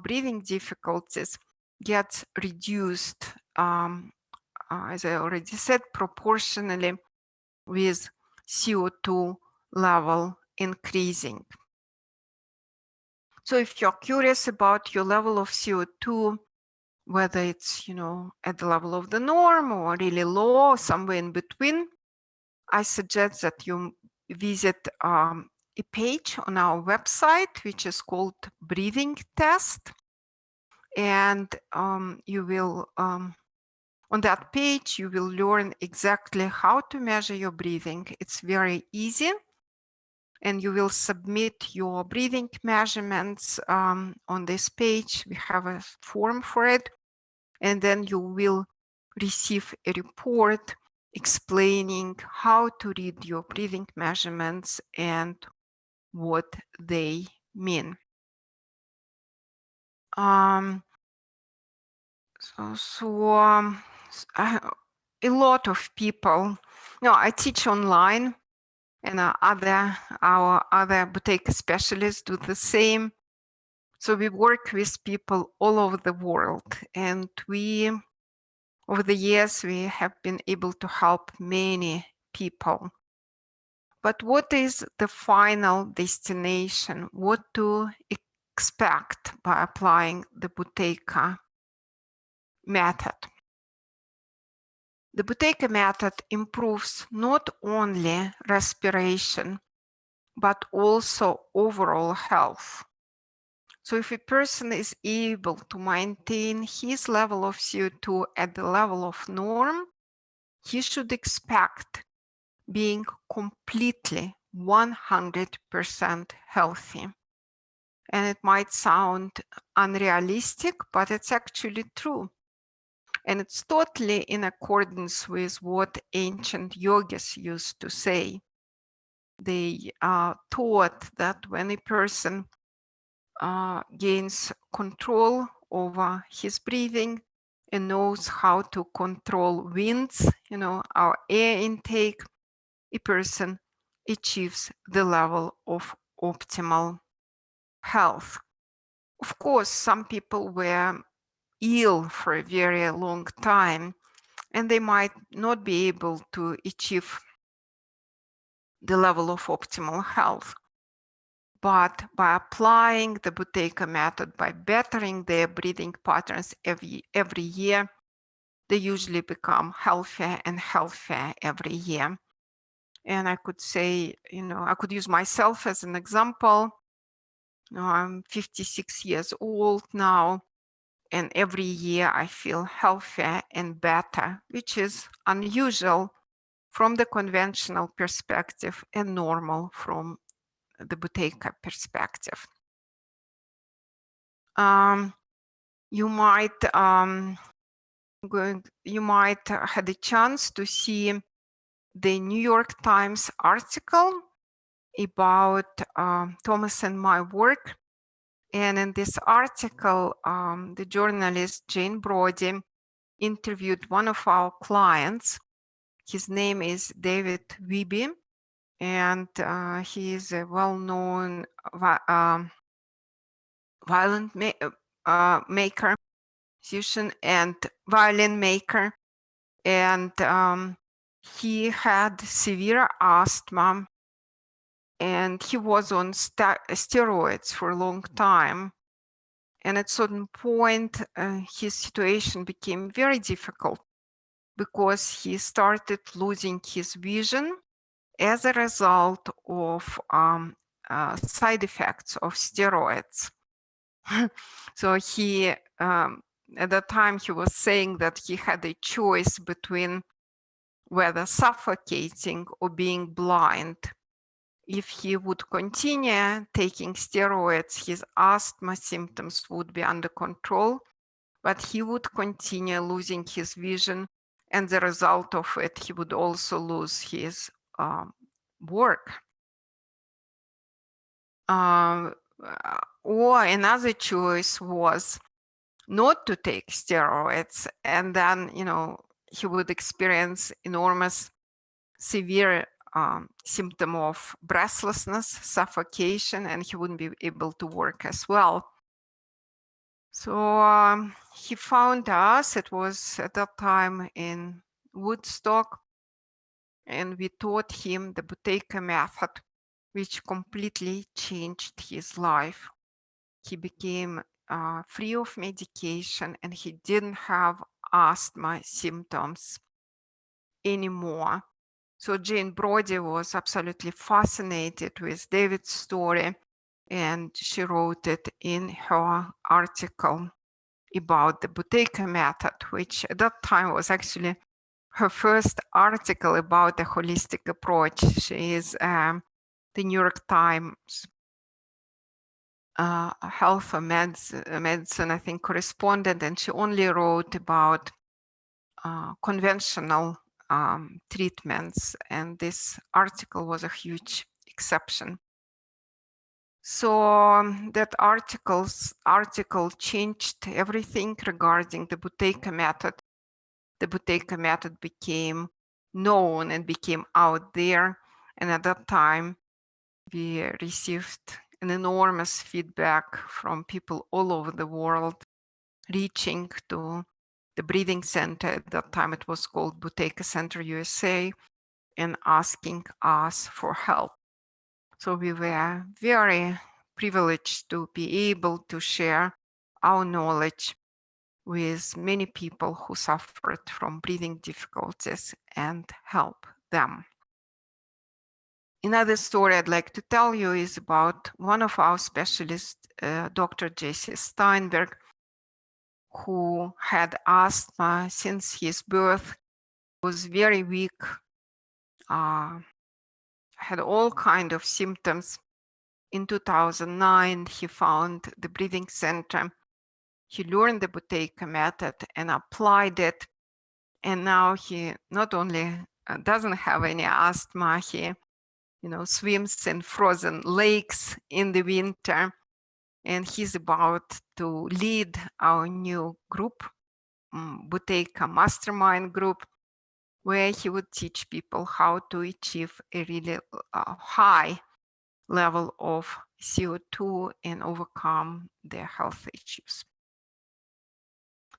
breathing difficulties get reduced, as I already said, proportionally with CO2 level increasing. So if you're curious about your level of CO2, whether it's, at the level of the norm or really low, or somewhere in between, I suggest that you visit a page on our website, which is called Breathing Test. And you will, on that page, you will learn exactly how to measure your breathing. It's very easy. And you will submit your breathing measurements on this page. We have a form for it. And then you will receive a report explaining how to read your breathing measurements and what they mean. A lot of people, I teach online, and our other Buteyko specialists do the same. So we work with people all over the world, and over the years, we have been able to help many people. But what is the final destination? What to expect by applying the Buteyko method? The Buteyko method improves not only respiration, but also overall health. So if a person is able to maintain his level of CO2 at the level of norm, he should expect being completely 100% healthy. And it might sound unrealistic, but it's actually true. And it's totally in accordance with what ancient yogis used to say. They taught that when a person gains control over his breathing and knows how to control winds, our air intake, a person achieves the level of optimal health. Of course, some people were ill for a very long time, and they might not be able to achieve the level of optimal health. But by applying the Buteyko method, by bettering their breathing patterns every year, they usually become healthier and healthier every year. And I could say, I could use myself as an example. I'm 56 years old now, and every year I feel healthier and better, which is unusual from the conventional perspective and normal from the Buteyko perspective. You might had a chance to see the New York Times article about Thomas and my work. And in this article, the journalist Jane Brody interviewed one of our clients. His name is David Wiebe, and he is a well-known violent maker. musician and violin maker, and he had severe asthma, and he was on steroids for a long time. And at a certain point, his situation became very difficult because he started losing his vision as a result of side effects of steroids. So he, at that time, he was saying that he had a choice between whether suffocating or being blind. If he would continue taking steroids, his asthma symptoms would be under control, but he would continue losing his vision, and the result of it, he would also lose his work. Or another choice was not to take steroids, and then, he would experience enormous severe symptom of breathlessness, suffocation, and he wouldn't be able to work as well. So he found us. It was at that time in Woodstock, and we taught him the Buteyko method, which completely changed his life. He became free of medication, and he didn't have asthma symptoms anymore. So Jane Brody was absolutely fascinated with David's story, and she wrote it in her article about the Buteyko method, which at that time was actually her first article about a holistic approach. She is the New York Times health or medicine, I think, correspondent, and she only wrote about conventional treatments, and this article was a huge exception. So that article changed everything regarding the Buteyko method. The Buteyko method became known and became out there, and at that time we received an enormous feedback from people all over the world, reaching to the breathing center. At that time it was called Buteyko Center USA, and asking us for help. So we were very privileged to be able to share our knowledge with many people who suffered from breathing difficulties and help them. Another story I'd like to tell you is about one of our specialists, Dr. Jesse Steinberg, who had asthma since his birth, was very weak, had all kinds of symptoms. In 2009, he found the breathing center. He learned the Buteyko method and applied it. And now he not only doesn't have any asthma, he swims in frozen lakes in the winter. And he's about to lead our new group, Buteyko Mastermind Group, where he would teach people how to achieve a really high level of CO2 and overcome their health issues.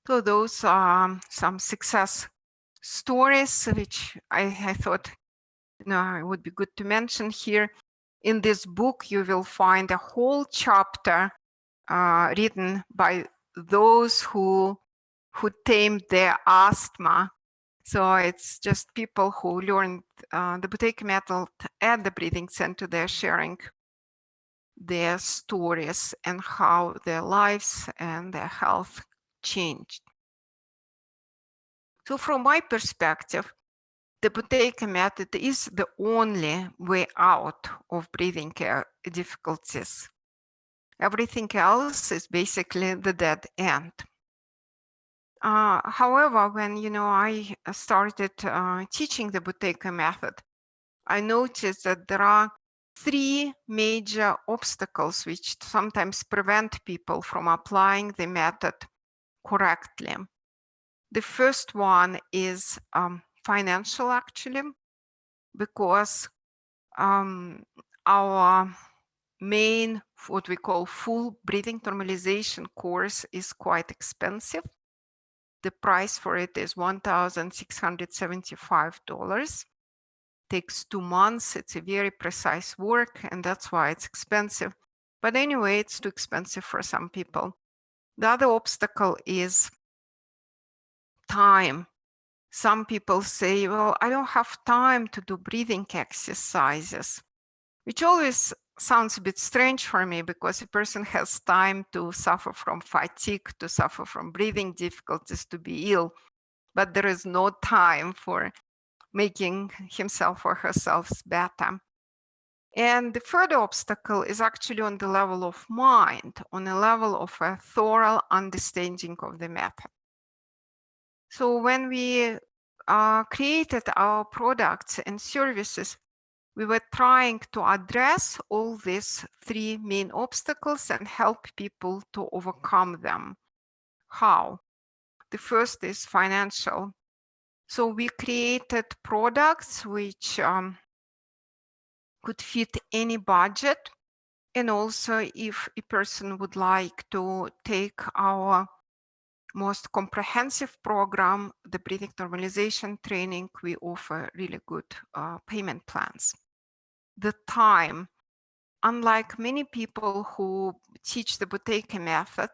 So those are some success stories which I thought it would be good to mention here. In this book, you will find a whole chapter written by those who tamed their asthma. So it's just people who learned the Buteyko method at the breathing center. They're sharing their stories and how their lives and their health changed. So from my perspective, the Buteyko method is the only way out of breathing difficulties. Everything else is basically the dead end. However, when I started teaching the Buteyko method, I noticed that there are three major obstacles which sometimes prevent people from applying the method correctly. The first one is financial, actually, because our main, what we call full breathing normalization course is quite expensive. The price for it is $1,675. Takes 2 months. It's a very precise work, and that's why it's expensive. But anyway, it's too expensive for some people. The other obstacle is time. Some people say, well, I don't have time to do breathing exercises, which always sounds a bit strange for me, because a person has time to suffer from fatigue, to suffer from breathing difficulties, to be ill, but there is no time for making himself or herself better. And the further obstacle is actually on the level of mind, on a level of a thorough understanding of the method. So when we created our products and services, we were trying to address all these three main obstacles and help people to overcome them. How? The first is financial. So we created products which could fit any budget. And also, if a person would like to take our most comprehensive program, the breathing normalization training, we offer really good payment plans. The time. Unlike many people who teach the Buteyko method,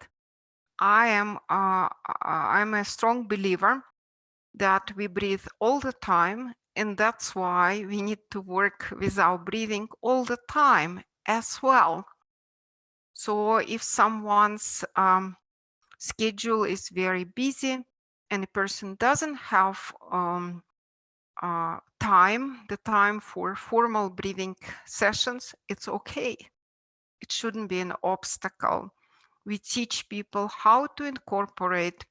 I'm a strong believer that we breathe all the time, and that's why we need to work with our breathing all the time as well. So if someone's schedule is very busy and a person doesn't have the time for formal breathing sessions, it's okay. It shouldn't be an obstacle. We teach people how to incorporate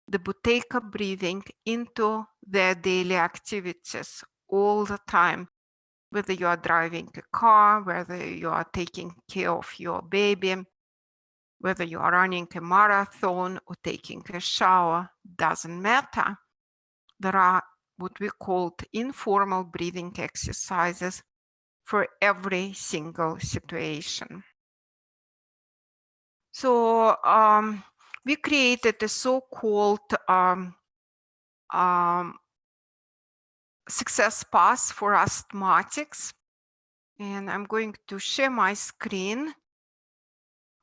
the Buteyko breathing into their daily activities all the time, whether you are driving a car, whether you are taking care of your baby, whether you are running a marathon or taking a shower, doesn't matter. There are what we call informal breathing exercises for every single situation. So we created a so-called success path for asthmatics. And I'm going to share my screen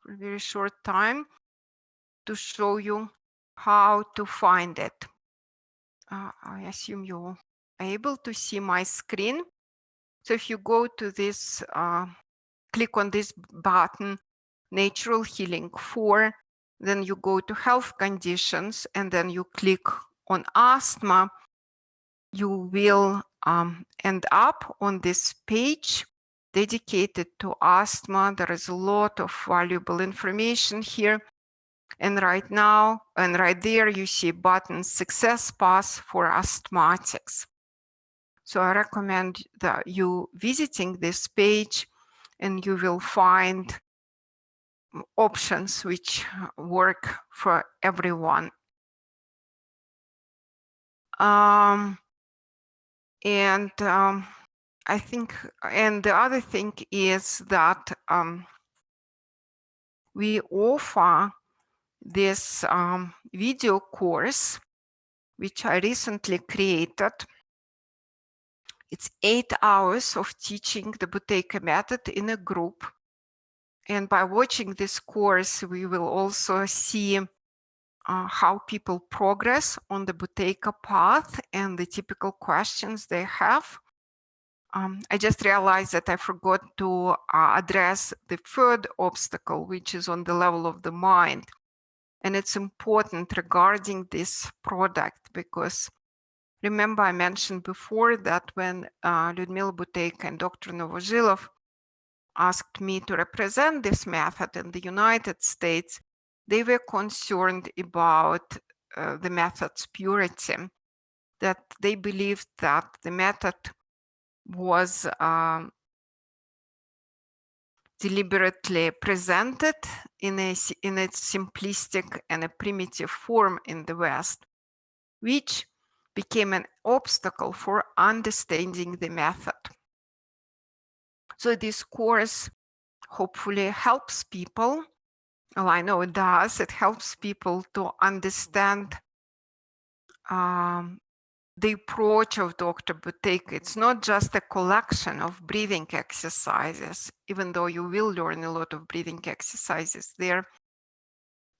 for a very short time to show you how to find it. I assume you're able to see my screen. So if you go to this, click on this button, Natural Healing 4, then you go to Health Conditions, and then you click on Asthma, you will end up on this page dedicated to asthma. There is a lot of valuable information here. And right now, and right there, you see button Success Path for Asthmatics. So I recommend that you visiting this page, and you will find options which work for everyone. I think, and the other thing is that we offer this video course, which I recently created. It's 8 hours of teaching the Buteyko method in a group. And by watching this course, we will also see how people progress on the Buteyko path and the typical questions they have. I just realized that I forgot to address the third obstacle, which is on the level of the mind. And it's important regarding this product, because remember I mentioned before that when Lyudmila Buteyko and Dr. Novozhilov asked me to represent this method in the United States, they were concerned about the method's purity, that they believed that the method was deliberately presented in its simplistic and a primitive form in the West, which became an obstacle for understanding the method. So this course hopefully helps people. Well, I know it does. It helps people to understand the approach of Dr. Buteyko. It's not just a collection of breathing exercises, even though you will learn a lot of breathing exercises there.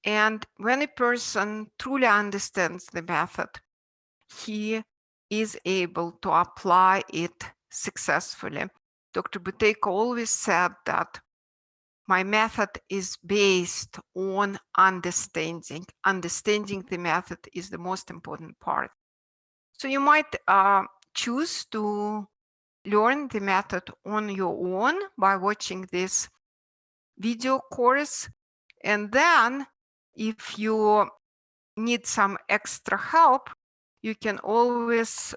And when a person truly understands the method, he is able to apply it successfully. Dr. Buteyko always said that my method is based on understanding. Understanding the method is the most important part. So you might choose to learn the method on your own by watching this video course. And then if you need some extra help, you can always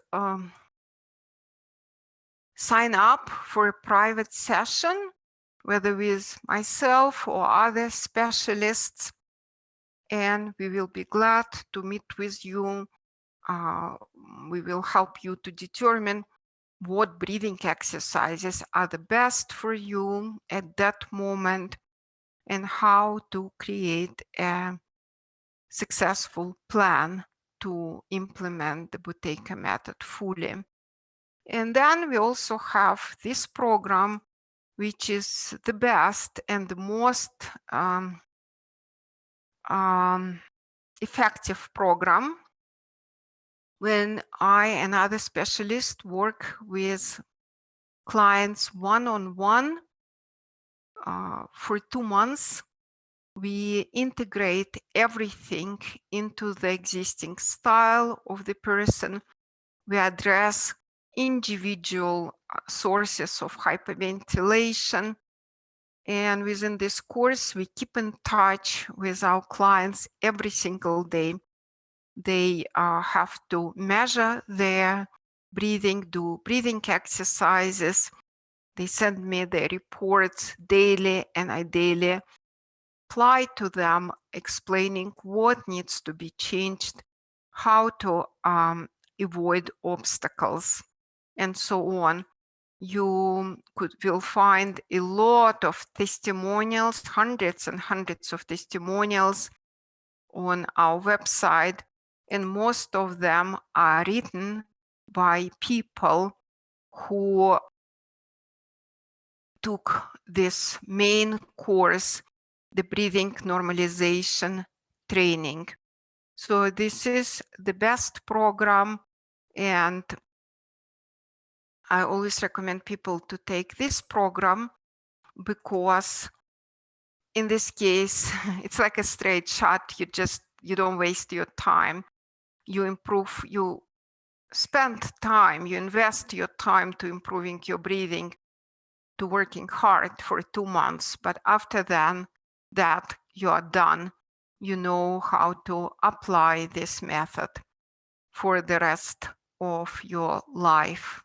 sign up for a private session, whether with myself or other specialists, and we will be glad to meet with you. We will help you to determine what breathing exercises are the best for you at that moment and how to create a successful plan to implement the Buteyko method fully. And then we also have this program, which is the best and the most effective program when I and other specialists work with clients one-on-one for 2 months. We integrate everything into the existing style of the person. We address individual sources of hyperventilation. And within this course, we keep in touch with our clients every single day. They have to measure their breathing, do breathing exercises. They send me their reports daily, and I daily reply to them, explaining what needs to be changed, how to avoid obstacles, and so on. You will find a lot of testimonials, hundreds and hundreds of testimonials on our website, and most of them are written by people who took this main course, the breathing normalization training. So this is the best program, and I always recommend people to take this program because in this case, it's like a straight shot. You don't waste your time. You improve, you spend time, you invest your time to improving your breathing, to working hard for 2 months. But after then, that you are done. You know how to apply this method for the rest of your life.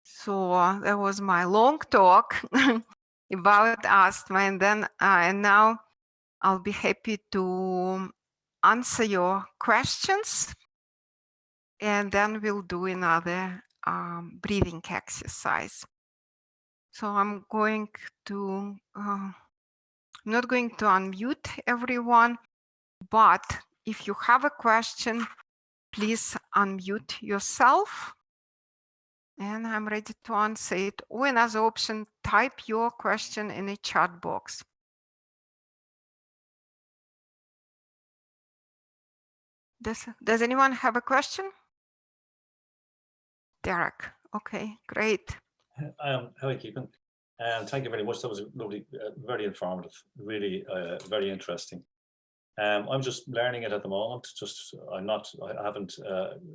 So that was my long talk about asthma, and now I'll be happy to answer your questions, and then we'll do another breathing exercise. So I'm not going to unmute everyone, but if you have a question, please unmute yourself. And I'm ready to answer it. Or another option, type your question in a chat box. Does anyone have a question? Derek. Okay, great. How are you keeping? Thank you very much. That was lovely, very informative, really very interesting. I'm just learning it at the moment. I haven't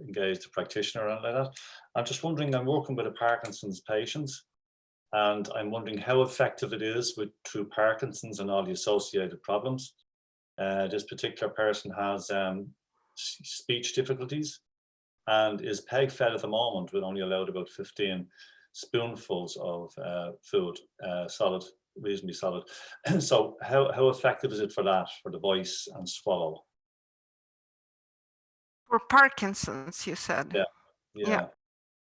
engaged a practitioner or anything like that. I'm just wondering, I'm working with a Parkinson's patient, and I'm wondering how effective it is through Parkinson's and all the associated problems. This particular person has speech difficulties and is peg fed at the moment with only allowed about 15 spoonfuls of food, solid, reasonably solid. So how effective is it for that, for the voice and swallow? For Parkinson's, you said?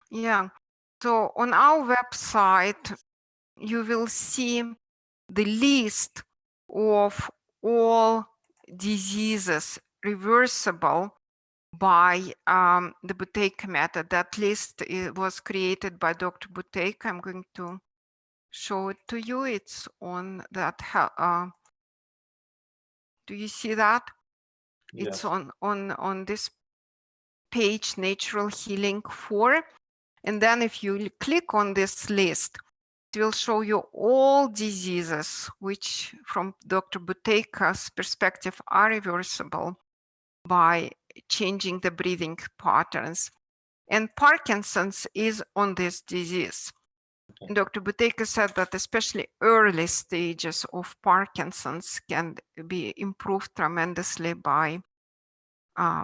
Yeah. So on our website, you will see the list of all diseases reversible by the Buteyko method. That list was created by Dr. Buteyko. I'm going to show it to you. It's on that. Do you see that? Yes. It's on this page, Natural Healing 4. And then if you click on this list, it will show you all diseases which, from Dr. Buteyko's perspective, are reversible by changing the breathing patterns. And Parkinson's is on this disease. Okay. Dr. Buteyko said that especially early stages of Parkinson's can be improved tremendously by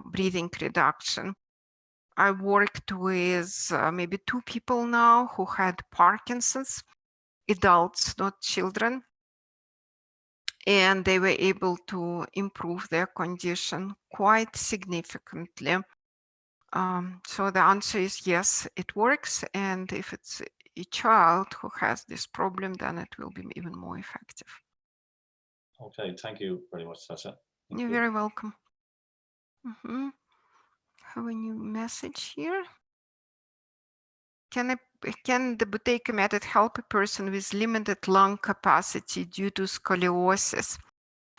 breathing reduction. I worked with maybe 2 people now who had Parkinson's, adults, not children, and they were able to improve their condition quite significantly. So the answer is yes, it works. And if it's a child who has this problem, then it will be even more effective. Okay, thank you very much, Sasha. You're very welcome. Have a new message here. Can the Buteyko method help a person with limited lung capacity due to scoliosis?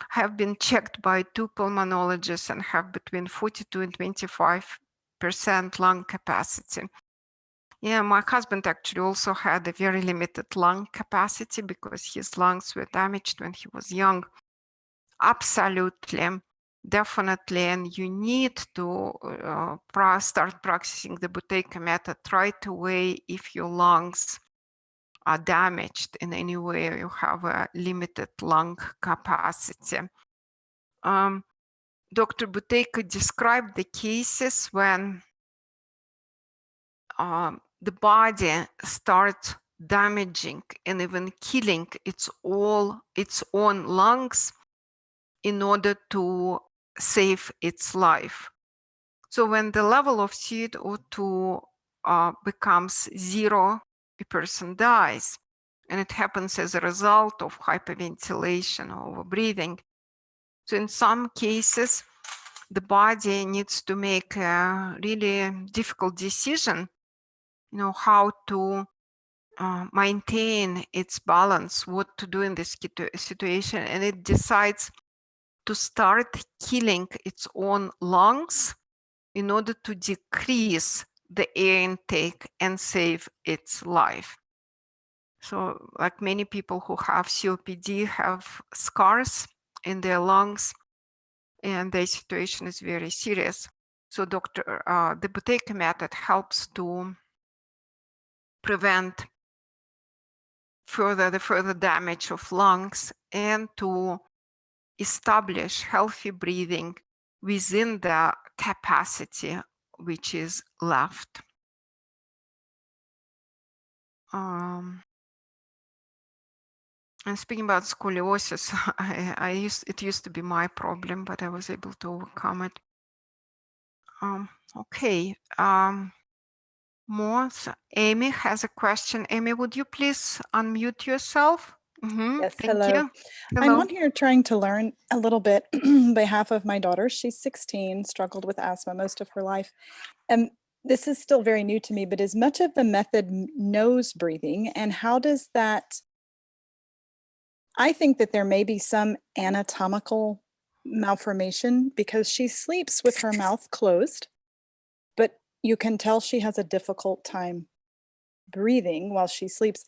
Have been checked by 2 pulmonologists and have between 42 and 25% lung capacity. Yeah, my husband actually also had a very limited lung capacity because his lungs were damaged when he was young. Absolutely, definitely, and you need to start practicing the Buteyko method right away if your lungs are damaged in any way or you have a limited lung capacity. Dr. Buteyko described the cases when the body starts damaging and even killing its own lungs in order to save its life. So when the level of CO2 becomes 0, a person dies, and it happens as a result of hyperventilation or overbreathing. So in some cases, the body needs to make a really difficult decision, how to maintain its balance, what to do in this situation, and it decides to start killing its own lungs in order to decrease the air intake and save its life. So like many people who have COPD have scars in their lungs and their situation is very serious. So the Buteyko method helps to prevent the further damage of lungs and to establish healthy breathing within the capacity which is left. And speaking about scoliosis, it used to be my problem, but I was able to overcome it. Okay. More. Amy has a question. Amy, would you please unmute yourself? Yes, Thank hello. you. I'm Hello. on here trying to learn a little bit on behalf of my daughter. She's 16, struggled with asthma most of her life. And this is still very new to me, but is much of the method nose breathing? And how does that, I think that there may be some anatomical malformation because she sleeps with her mouth closed, but you can tell she has a difficult time breathing while she sleeps.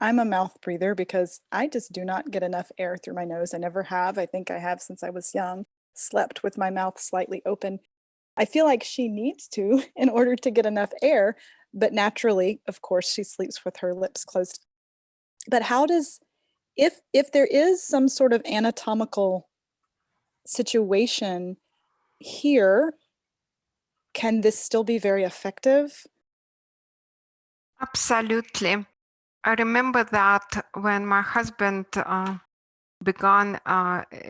I'm a mouth breather because I just do not get enough air through my nose. I never have. I think I have since I was young, slept with my mouth slightly open. I feel like she needs to in order to get enough air, but naturally, of course, she sleeps with her lips closed. But how does, if there is some sort of anatomical situation here, can this still be very effective? Absolutely. I remember that when my husband began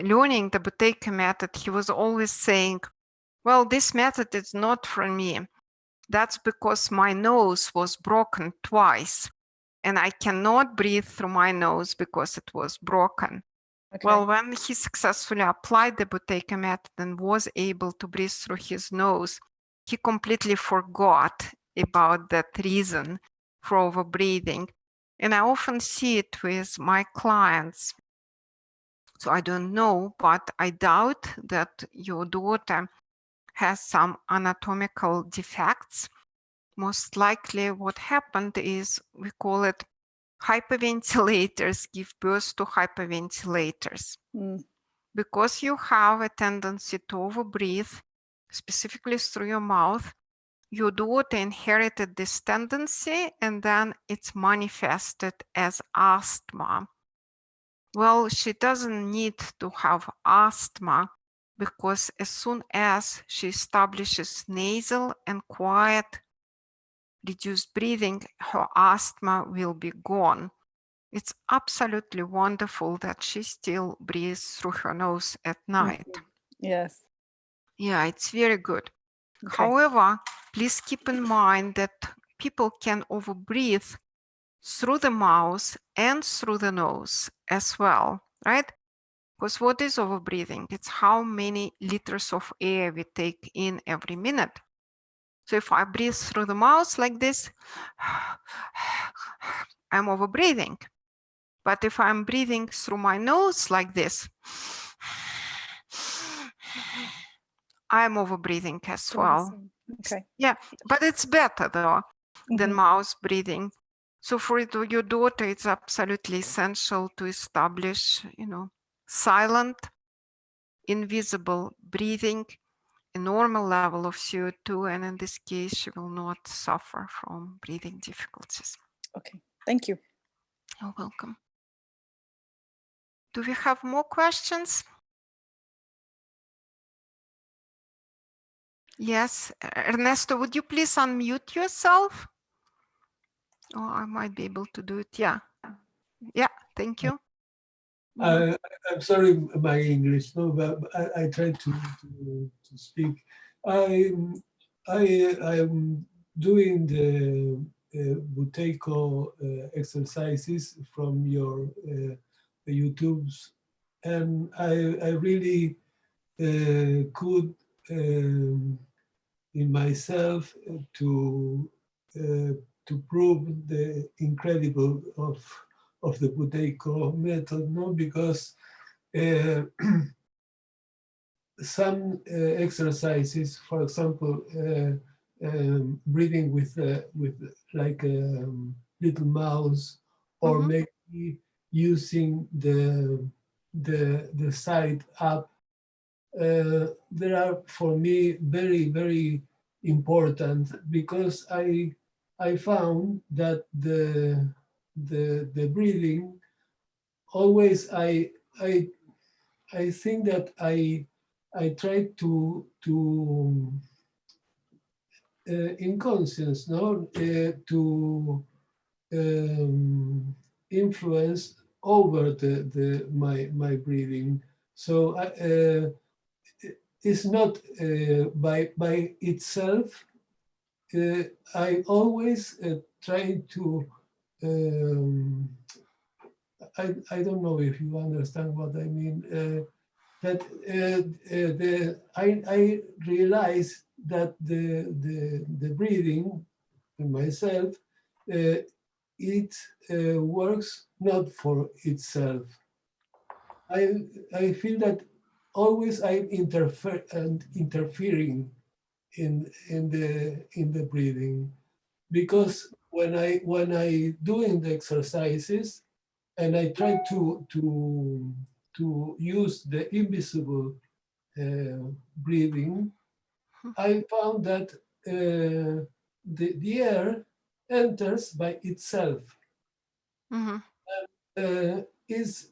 learning the Buteyko method, he was always saying, well, this method is not for me. That's because my nose was broken twice and I cannot breathe through my nose because it was broken. Okay. Well, when he successfully applied the Buteyko method and was able to breathe through his nose, he completely forgot about that reason for overbreathing. And I often see it with my clients. So I don't know, but I doubt that your daughter has some anatomical defects. Most likely what happened is, we call it, hyperventilators give birth to hyperventilators. Because you have a tendency to overbreathe, specifically through your mouth, your daughter inherited this tendency, and then it's manifested as asthma. Well, she doesn't need to have asthma, because as soon as she establishes nasal and quiet, reduced breathing, her asthma will be gone. It's absolutely wonderful that she still breathes through her nose at night. Yes. Yeah, it's very good. Okay. However, please keep in mind that people can overbreathe through the mouth and through the nose as well, right? Because what is overbreathing? It's how many liters of air we take in every minute. So if I breathe through the mouth like this, I'm overbreathing. But if I'm breathing through my nose like this, I'm overbreathing as well. Okay. Yeah, but it's better though than mouth breathing. So for your daughter, it's absolutely essential to establish, silent, invisible breathing, a normal level of CO2, and in this case, she will not suffer from breathing difficulties. Okay, thank you. You're welcome. Do we have more questions? Yes, Ernesto, would you please unmute yourself? Oh, I might be able to do it. Yeah. Yeah, thank you. I'm sorry, my English, no, but I try to speak. I'm doing the Buteyko exercises from your YouTubes, and I really could in myself to prove the incredible of the Buteyko method, no, because some exercises, for example, breathing with like a little mouse, or maybe using the side up. They are for me very, very important, because I found that the breathing always I think that I try to in conscience, no, to influence over my breathing. So it's not by itself. I always try to. I don't know if you understand what I mean. That I realize that the breathing in myself, it works not for itself. I feel that always I'm interfering in the breathing, because when I doing the exercises and I try to use the invisible breathing, I found that the air enters by itself. Is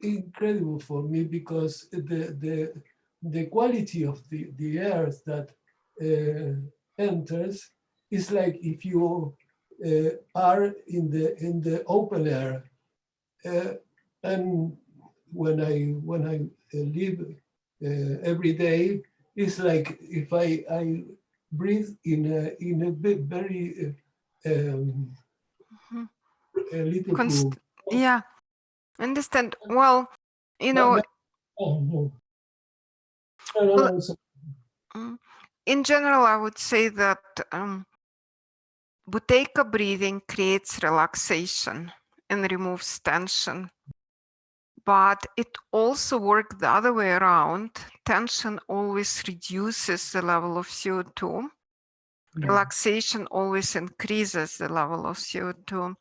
incredible for me, because the quality of the air that enters is like if you are in the open air. And when I live every day, it's like if I breathe in a very a little Yeah, understand. Well, you know, No, well, it's in general, I would say that Buteyko breathing creates relaxation and removes tension, but it also works the other way around. Tension always reduces the level of CO2. Relaxation always increases the level of CO2.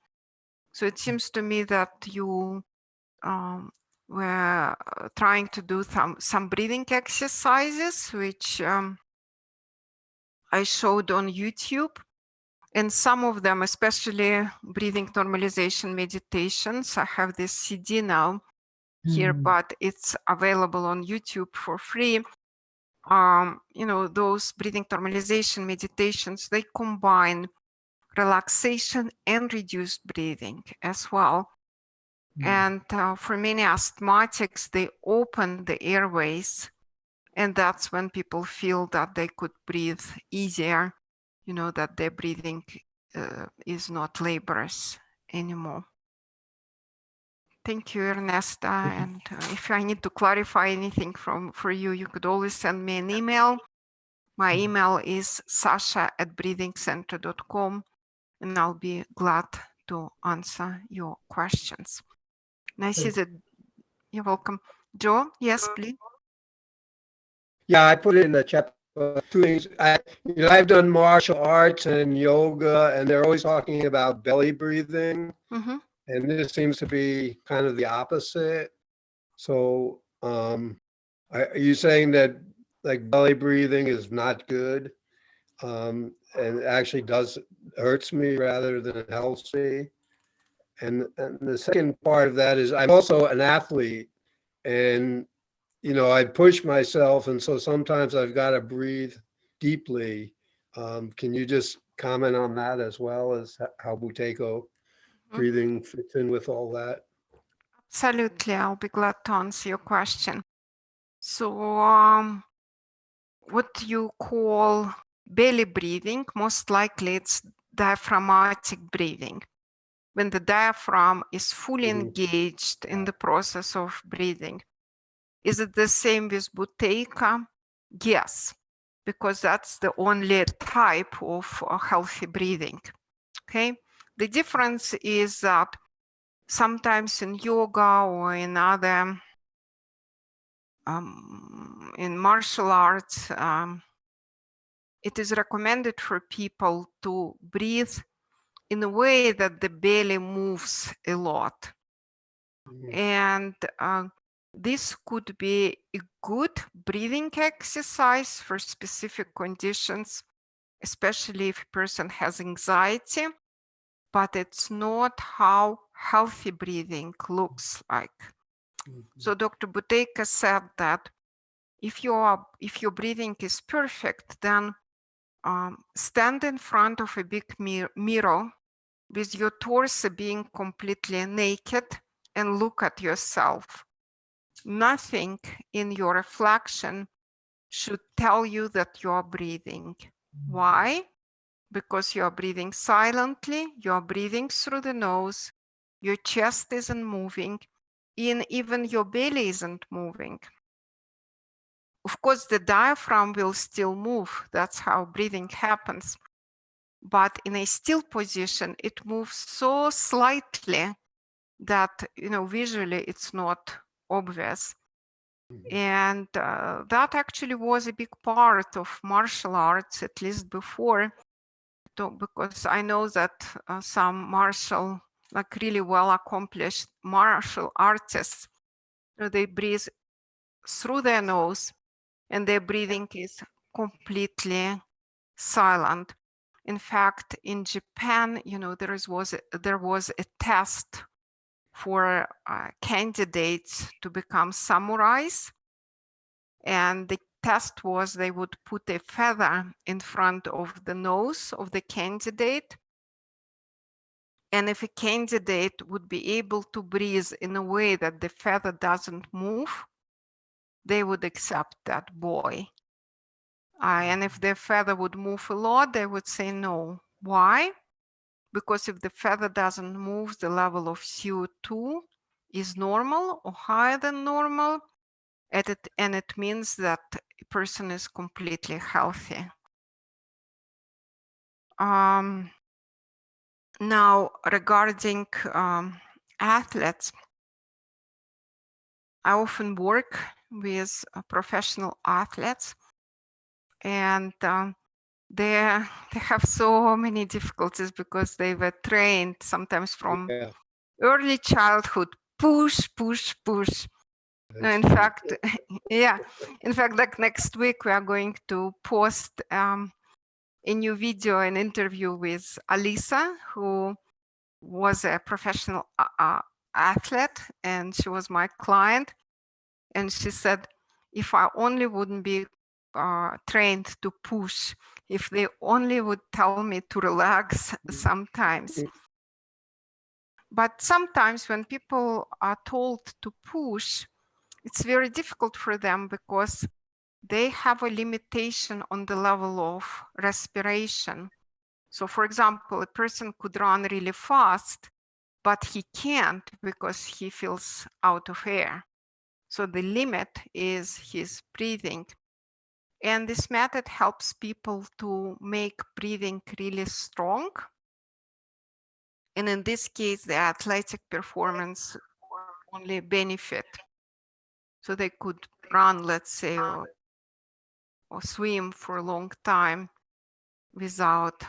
So it seems to me that you were trying to do some breathing exercises, which I showed on YouTube. And some of them, especially breathing normalization meditations, I have this CD now here, but it's available on YouTube for free. You know, those breathing normalization meditations, they combine relaxation and reduced breathing as well. And for many asthmatics, they open the airways, and that's when people feel that they could breathe easier, you know, that their breathing is not laborious anymore. Thank you, Ernesta. And if I need to clarify anything for you, you could always send me an email. My email is sasha@breathingcenter.com, and I'll be glad to answer your questions. And I see that you're welcome. Joe, yes, please. Yeah, I put it in the chat. 2 things. I've done martial arts and yoga, and they're always talking about belly breathing. Mm-hmm. And this seems to be kind of the opposite. So are you saying that like belly breathing is not good? And it actually hurts me rather than it helps me. And the second part of that is I'm also an athlete, and I push myself, and so sometimes I've got to breathe deeply. Can you just comment on that as well as how Buteyko breathing fits in with all that? Absolutely, I'll be glad to answer your question. So what you call belly breathing, most likely it's diaphragmatic breathing. When the diaphragm is fully engaged in the process of breathing. Is it the same with Buteyko? Yes, because that's the only type of healthy breathing. Okay, the difference is that sometimes in yoga or in other in martial arts, it is recommended for people to breathe in a way that the belly moves a lot. And this could be a good breathing exercise for specific conditions, especially if a person has anxiety, but it's not how healthy breathing looks like. So Dr. Buteyko said that if your breathing is perfect, then stand in front of a big mirror with your torso being completely naked and look at yourself. Nothing in your reflection should tell you that you are breathing. Why? Because you are breathing silently, you are breathing through the nose, your chest isn't moving, and even your belly isn't moving. Of course, the diaphragm will still move. That's how breathing happens. But in a still position, it moves so slightly that, visually it's not obvious. And that actually was a big part of martial arts, at least before, because I know that some really well accomplished martial artists, they breathe through their nose and their breathing is completely silent. In fact, in Japan, there was a test for candidates to become samurais. And the test was they would put a feather in front of the nose of the candidate. And if a candidate would be able to breathe in a way that the feather doesn't move, they would accept that boy. And if the feather would move a lot, they would say no. Why? Because if the feather doesn't move, the level of CO2 is normal or higher than normal, and it means that a person is completely healthy. Now, regarding athletes, I often work with professional athletes, and they have so many difficulties because they were trained sometimes from Yeah, early childhood, push, push, push. In that's true. fact, yeah, in fact, like next week, we are going to post a new video, an interview with Alisa, who was a professional athlete, and she was my client. And she said, if I only wouldn't be trained to push, if they only would tell me to relax sometimes. But sometimes when people are told to push, it's very difficult for them because they have a limitation on the level of respiration. So for example, a person could run really fast, but he can't because he feels out of air. So the limit is his breathing. And this method helps people to make breathing really strong. And in this case, the athletic performance only benefit. So they could run, let's say, or swim for a long time without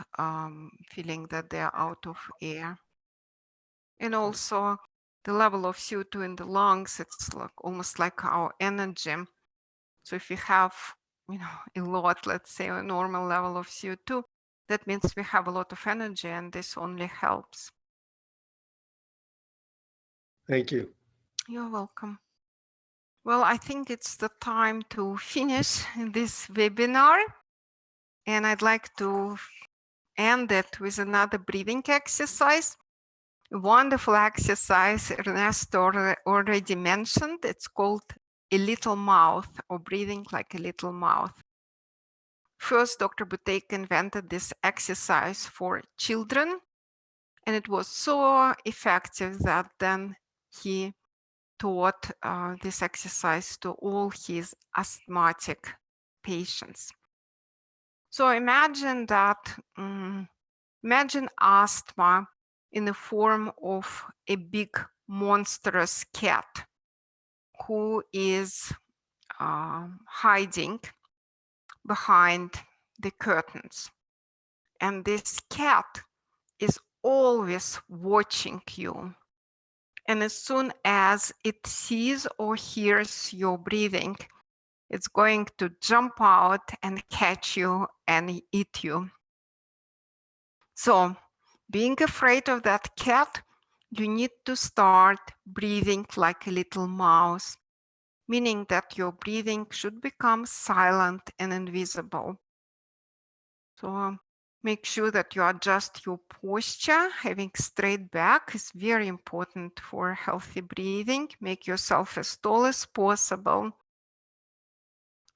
feeling that they're out of air. And also the level of CO2 in the lungs, it's like almost like our energy. So if we have, a lot, let's say a normal level of CO2, that means we have a lot of energy, and this only helps. Thank you. You're welcome. Well, I think it's the time to finish this webinar, and I'd like to end it with another breathing exercise. A wonderful exercise Ernesto already mentioned. It's called a little mouth, or breathing like a little mouth. First, Dr. Buteyko invented this exercise for children, and it was so effective that then he taught this exercise to all his asthmatic patients. So imagine that, imagine asthma in the form of a big monstrous cat who is hiding behind the curtains. And this cat is always watching you. And as soon as it sees or hears your breathing, it's going to jump out and catch you and eat you. So, being afraid of that cat, you need to start breathing like a little mouse, meaning that your breathing should become silent and invisible. So make sure that you adjust your posture. Having straight back is very important for healthy breathing. Make yourself as tall as possible.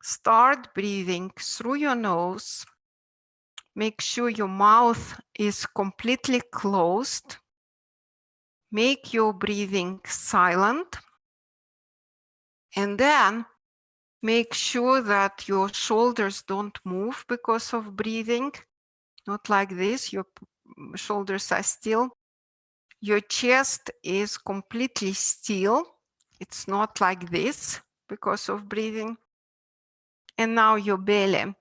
Start breathing through your nose. Make sure your mouth is completely closed. Make your breathing silent. And then make sure that your shoulders don't move because of breathing. Not like this, your shoulders are still. Your chest is completely still. It's not like this because of breathing. And now your belly.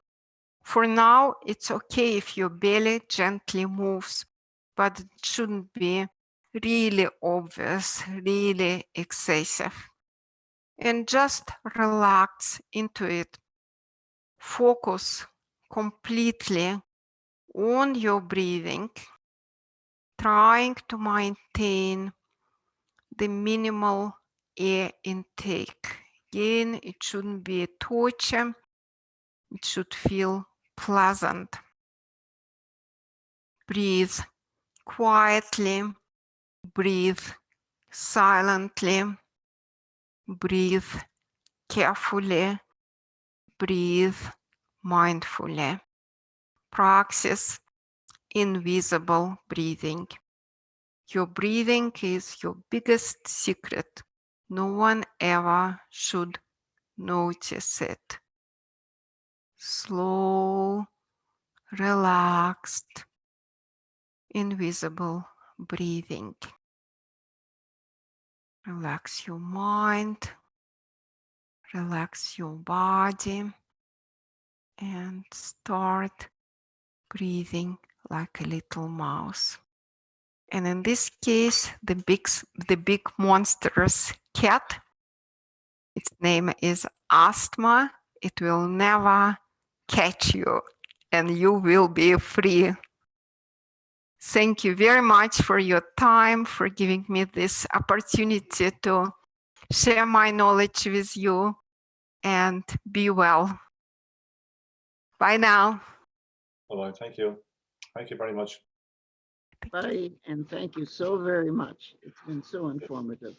For now, it's okay if your belly gently moves, but it shouldn't be really obvious, really excessive. And just relax into it. Focus completely on your breathing, trying to maintain the minimal air intake. Again, it shouldn't be a torture. It should feel pleasant. Breathe quietly. Breathe silently. Breathe carefully. Breathe mindfully. Practice invisible breathing. Your breathing is your biggest secret. No one ever should notice it. Slow, relaxed, invisible breathing. Relax your mind, relax your body, and start breathing like a little mouse. And in this case, the big monstrous cat, its name is Asthma. It will never catch you and you will be free. Thank you very much for your time, for giving me this opportunity to share my knowledge with you, and be well. Bye now. Bye-bye. Thank you. Thank you very much. Bye, and thank you so very much. It's been so informative.